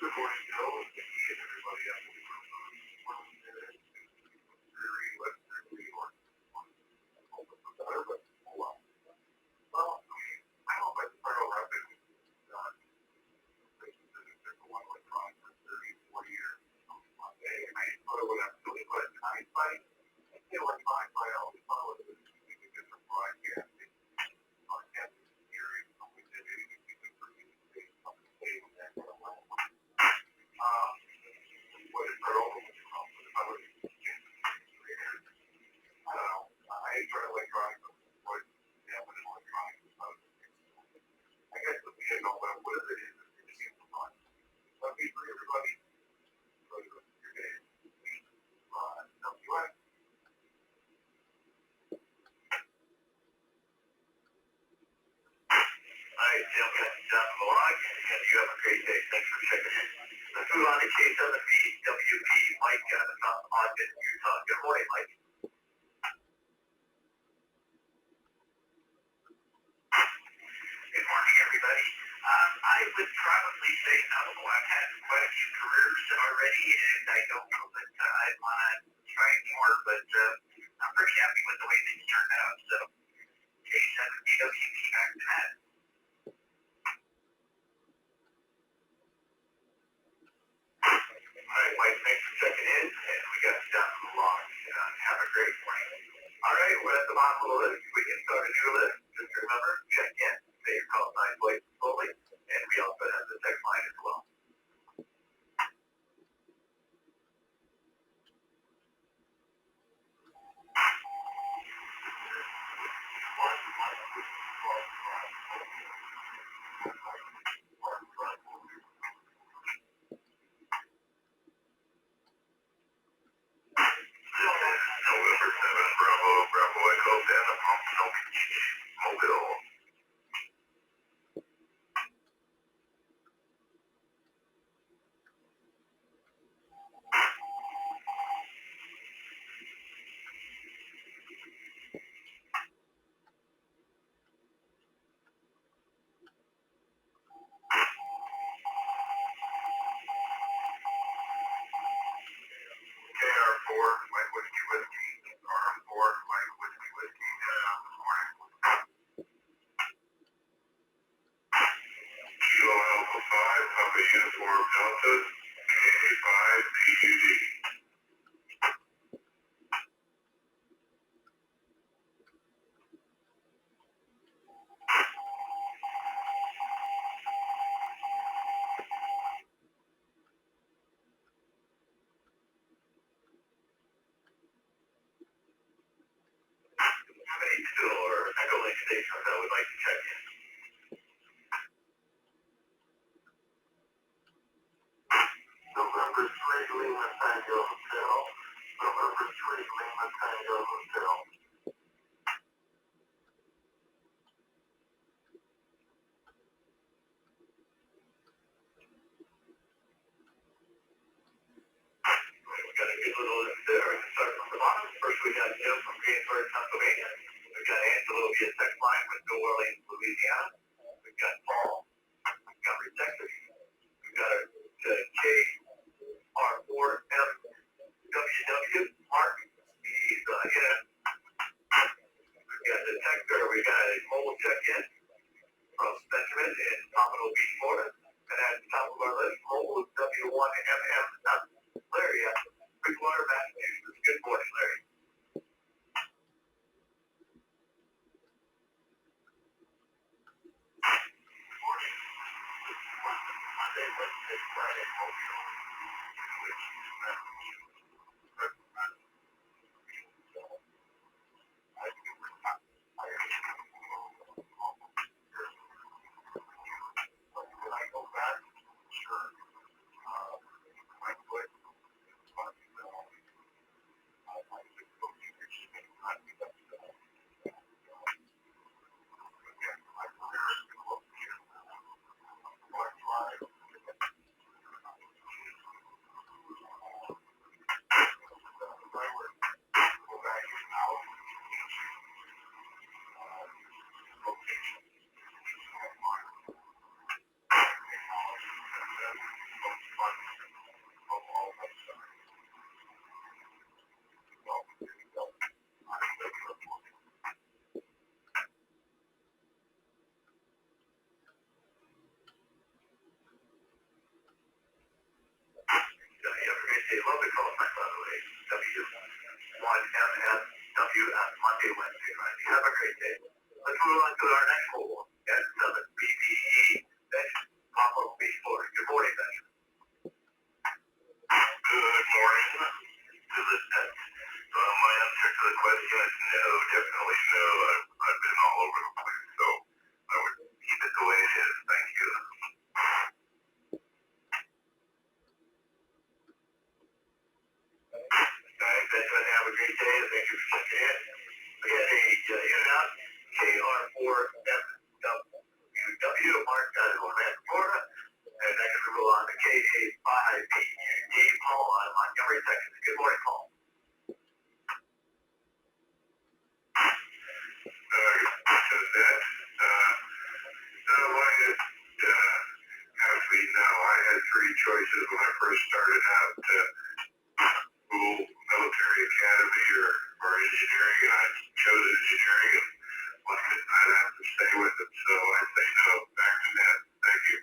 Good morning, Joe. And everybody else. Very Western New York. Well, I hope I start over. I've been one with Ron for 30, 40 years. And I thought it would have really put a time fight. You know, like I always thought it was a different broadcasting. Broadcasting hearing. We did anything we could for you to stay on the table. morning, Mike. Good morning, everybody. I would probably say no. I've had quite a few careers already, and I don't know that I'd want to try more, but I'm pretty happy with the way things turned out. So, K7DWP back to that. All right, Mike, thanks for checking in, and we got you down to the log. Have a great morning. All right, we're at the bottom of the list. We can start a new list. Just remember, check in, say your call sign voice slowly, and we also have the text line as well. November 7, Bravo, Bravo Echo, Santa Montano Beach, Mobile. KR4, Mike Whiskey Whiskey, RM4, Mike Whiskey Whiskey, this morning. Kilo Alpha 5, Papa Uniform Delta, KA5, PUD. How many still or Echo Lake stations that would like to check in? November 3, Lima Tango Hotel. November 3, Lima Tango Hotel. We got a good little list there. We can start from the bottom. First, we got Jim from Greensburg, Pennsylvania. We've got Angelo via text line with New Orleans, Louisiana. We've got Paul. We've got Reflector. We've got KR4MWW, Mark. He's in. We've got the texter. We got a mobile check-in from Benjamin in Pompano Beach, Florida. And at the top of our list, mobile W1MM. Larry, Bridgewater, Massachusetts. Good morning, Larry. Good morning. Monday, Wednesday, Friday, Mobile. When I go back, sure. My foot, love the call sign, by the way. W1MSW at Monday, Wednesday, Friday. Have a great day. Let's move on to our next mobile. S7BBE. Benjamin, Papa Beach, Florida. Good morning, Benjamin. Good morning to the text. My answer to the question is no, definitely no. I've been all over the place, so I would keep it the way it is. Thank you. All right, Benjamin, have a great day, and thank you for checking in. We had a unit out, KR4MWW, Mark out of Orlando, Florida, and next we roll on to KA5PUD, Paul on Montgomery, Texas. Good morning, Paul. choices when I first started out school, military academy, or engineering, and I chose engineering, and I'd have to stay with it. So I say no. Back to Ned. Thank you.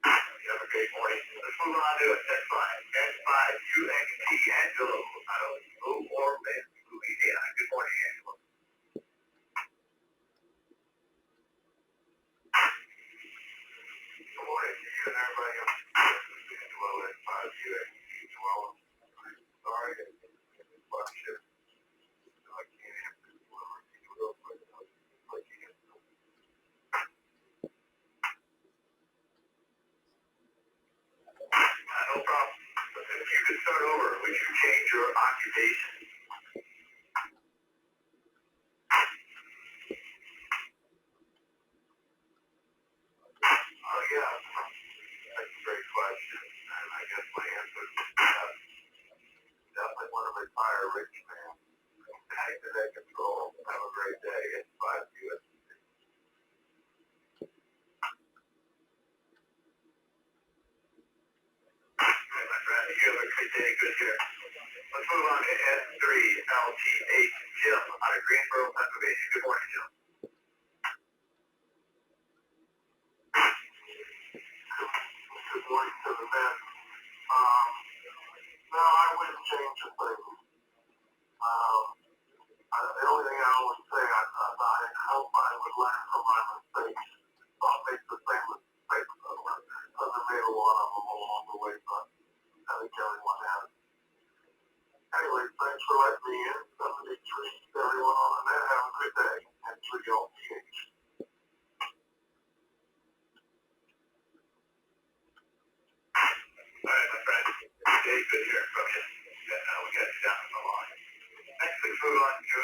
Have a great morning. Let's move on to S5. S5, UNT, Angelo, out of New Orleans, Louisiana. Good morning, Angelo. Good morning to you and everybody else. Well, S5, UNT, well, sorry, it's partnership. I can't answer this one real quick. Like you get no problem. Listen, if you could start over, would you change your occupation? Oh, yeah. That's a great question. And I guess my answer is definitely want to retire rich man. Back to that control. Have a great day. It's 5 US. My friend, you have a good day. Good here. Let's move on to S3LTH Jim out of Greensboro, Pennsylvania. Good morning, Jim. Good morning to the men. No, I wouldn't change a thing. The only thing I would say, I hope I would learn from my mistakes. I'll make the same mistakes over. Because I made a lot of them along the way, but I think everyone has. Anyway, thanks for letting me in. 73, everyone on the net, have a good day. And 3LTH. All right, my friend. Jay, good hearing from you. Yeah, we got you down on the line. Next, let's move on to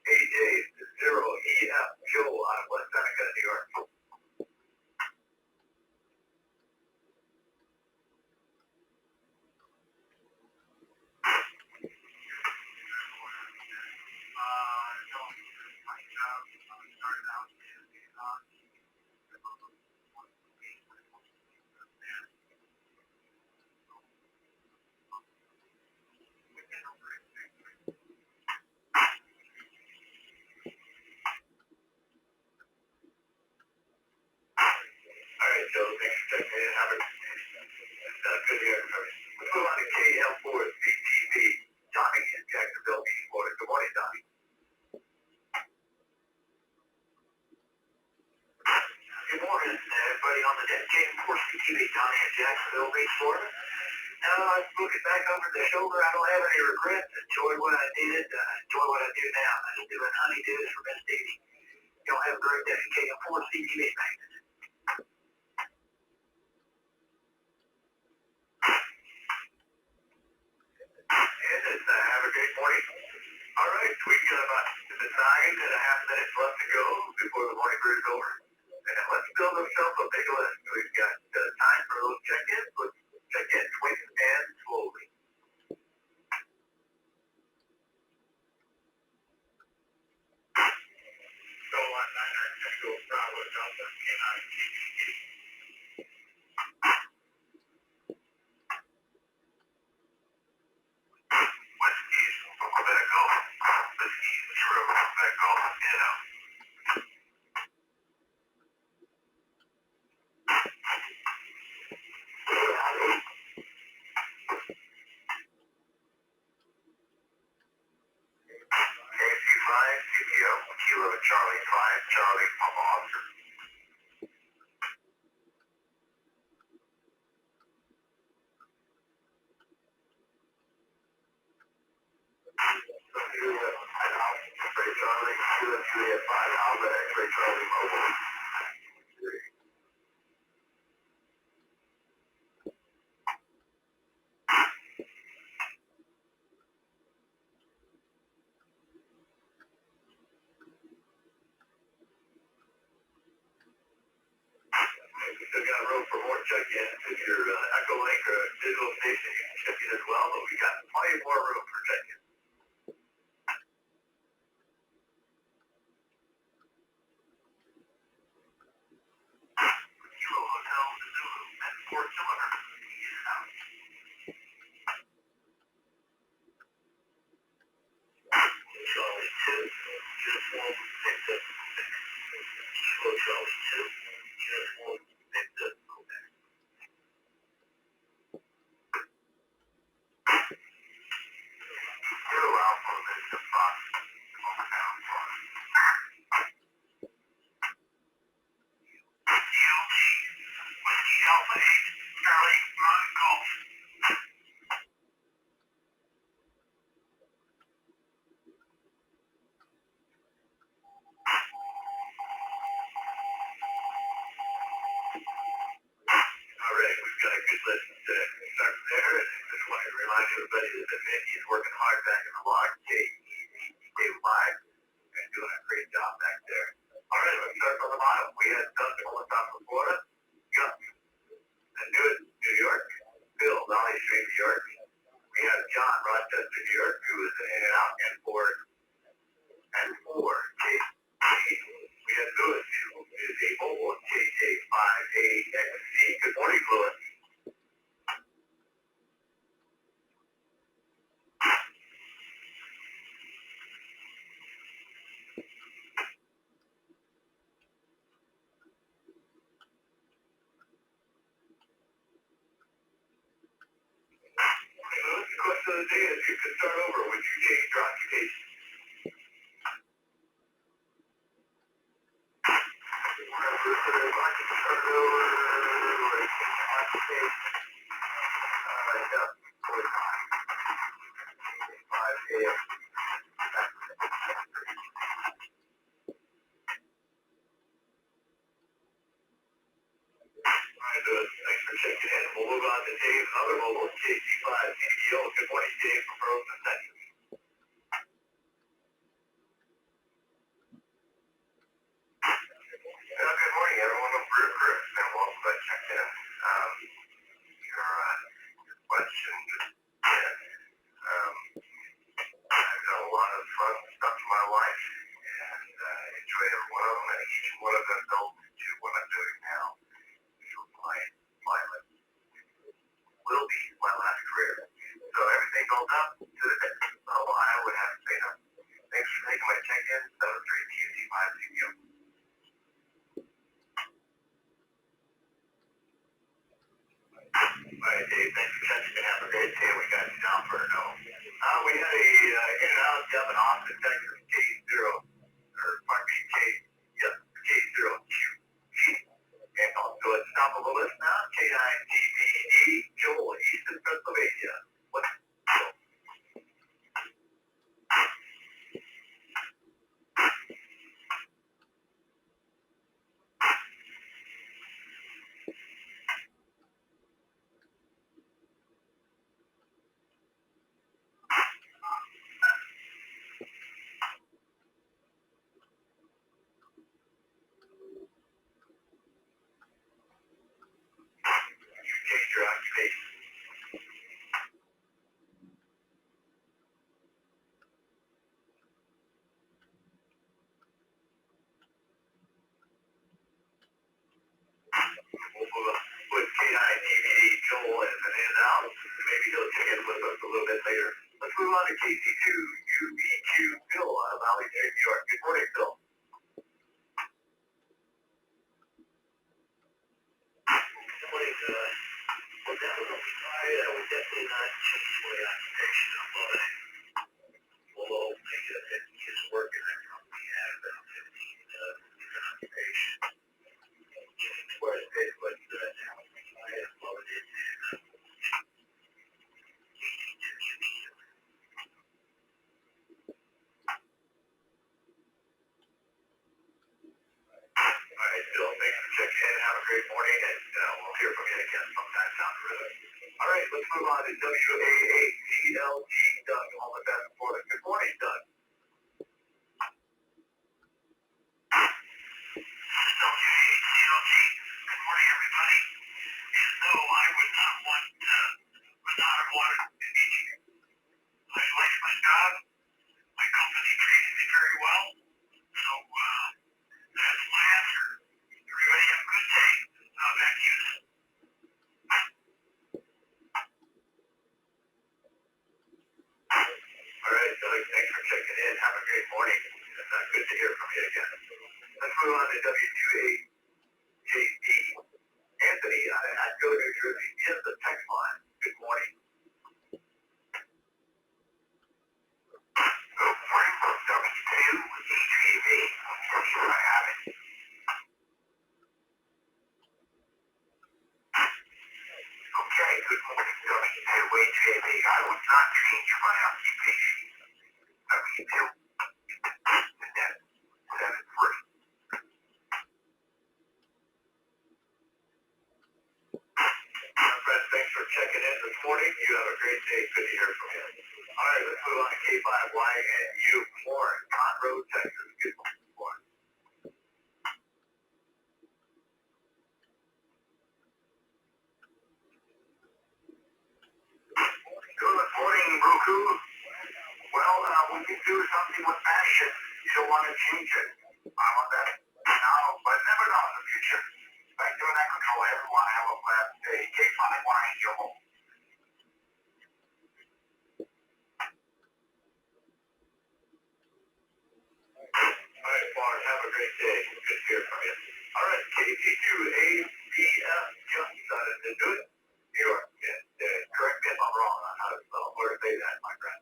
AJ0EF Joel out of West Seneca, New York. All right, Joe, thanks for checking in. Have a good hearing from you. Let's move on to KL4 CTV. Johnny in Jacksonville, Florida. Good morning, Johnny. Good morning, everybody on the net. KL4 CTV, Johnny in Jacksonville, Florida. Looking back over the shoulder, I don't have any regrets. Enjoy what I did. Enjoy what I do now. I'm doing honeydews for Miss Davy. Y'all have a great day. KL4 CTV, thanks. Have a great morning. All right, we got about 9.5 minutes left to go before the morning brew is over. And let's build ourselves a big list. We've got time for those check-ins. Let's check in quick and slowly. So on 9 go Bravo Delta K9 TTT. Whiskey's Quebec Golf. Whiskey's Zero Quebec Golf. Get out. KC5, CPO, Kilo Charlie 5, Charlie Papa Officer. X-ray Charlie, Juliet 5, Alpha X-ray Charlie Mobile. We still got room for more check-ins. If you're Echo Link or a digital station, you can check in as well, but we got plenty more room for check-in. everybody that's been in. He's working hard back in the log. He live and doing a great job back there. All right, let's start from the bottom. We had Dustin on top of Florida. Gus and New York. Bill, Valley Street, New York. We have John, Rochester, New York, who is in and out, and four, Kate. We have Lewis, who is a mobile JJ5AXC. Good morning, Lewis. Lewis, the question of the day is, you could start over. Would you change your occupation? Thanks for checking in. We'll move on to Dave, another mobile JG5 CDO. Good morning, Dave, from Frozen Texas. Good morning, everyone. I'm Bruce Chris, and welcome to Check In. Your question just in. I've done a lot of fun stuff in my life, and enjoy every one of them, and each one of them built to what I'm doing now. So my will be my last career. So everything built up to the day. So I would have to say no. Thanks for taking my check-in. 73TC5CPO. All right, Dave, thanks for catching me. Have a great day. We got you down for a no. We had a in and out job in Austin, Texas, K0, or pardon me, K0Q. And also at top of the list now, K9TBD, Joel, Easton, Pennsylvania. What's change your occupation? With K9TBD, Joel is an in and out. Maybe he'll check in with us a little bit later. Let's move on to KC2, UBQ, Bill, out of Valley Street, New York. Good morning, Bill. Good morning, well, definitely, I would definitely not change my occupation. I love it. Although his work in that company had about 15 different occupations. Just where it is, but now I love it. All right, Bill, thanks for checking in. Have a great morning, and we'll hear from you again sometime down the road. All right, let's move on to WAACLG, Doug, all the best for us. Good morning, Doug. WAACLG, good morning, everybody. And no, I would not have wanted to meet you. I liked my job. My company treated me very well. So, that's my answer. Everybody have a good day. Back to you. All right, Doug, thanks for checking in. Have a great morning. It's good to hear from you again. Let's move on to W2AJD. Anthony, Atco, New Jersey, is the text line. Good morning. Good morning from W2AJD. Let's see what I have it. Okay, good morning, W2AJD. I would not change my occupation. W2 and then 7-3. Friends, thanks for checking in this morning. You have a great day. Good to hear from you. All right, let's move on to K5Y and U, Florence, Conroe, Texas. Good morning, Florence. Good morning, Roku. Well, when you do something with passion, you don't want to change it. I want that now, but never know in the future. Back to that control, everyone have a blessed day. K5Y and your home. All right, Florence, have a great day. Good to hear from you. All right, KT2ABF, just decided to do it. New York, correct me if I'm wrong on how to spell or say that, my friend.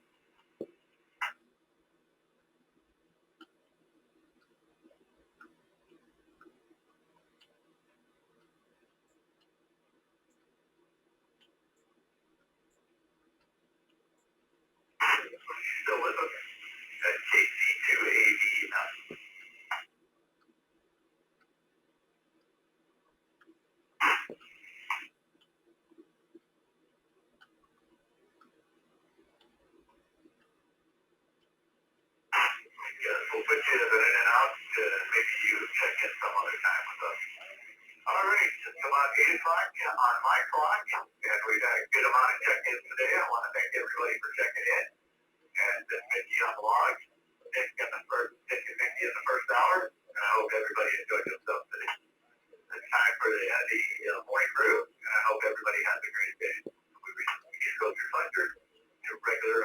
Still with us? KT2ABF. Yes, we'll put you in and out. Maybe you check in some other time with us. All right, just about 8 o'clock on my clock, and we got a good amount of check-ins today. I want to thank everybody for checking in. And Mickey on the log, Nick and Mickey in the first hour, and I hope everybody enjoyed themselves today. It's time for the morning brew, and I hope everybody has a great day. We reach East Coast Reflector, your regular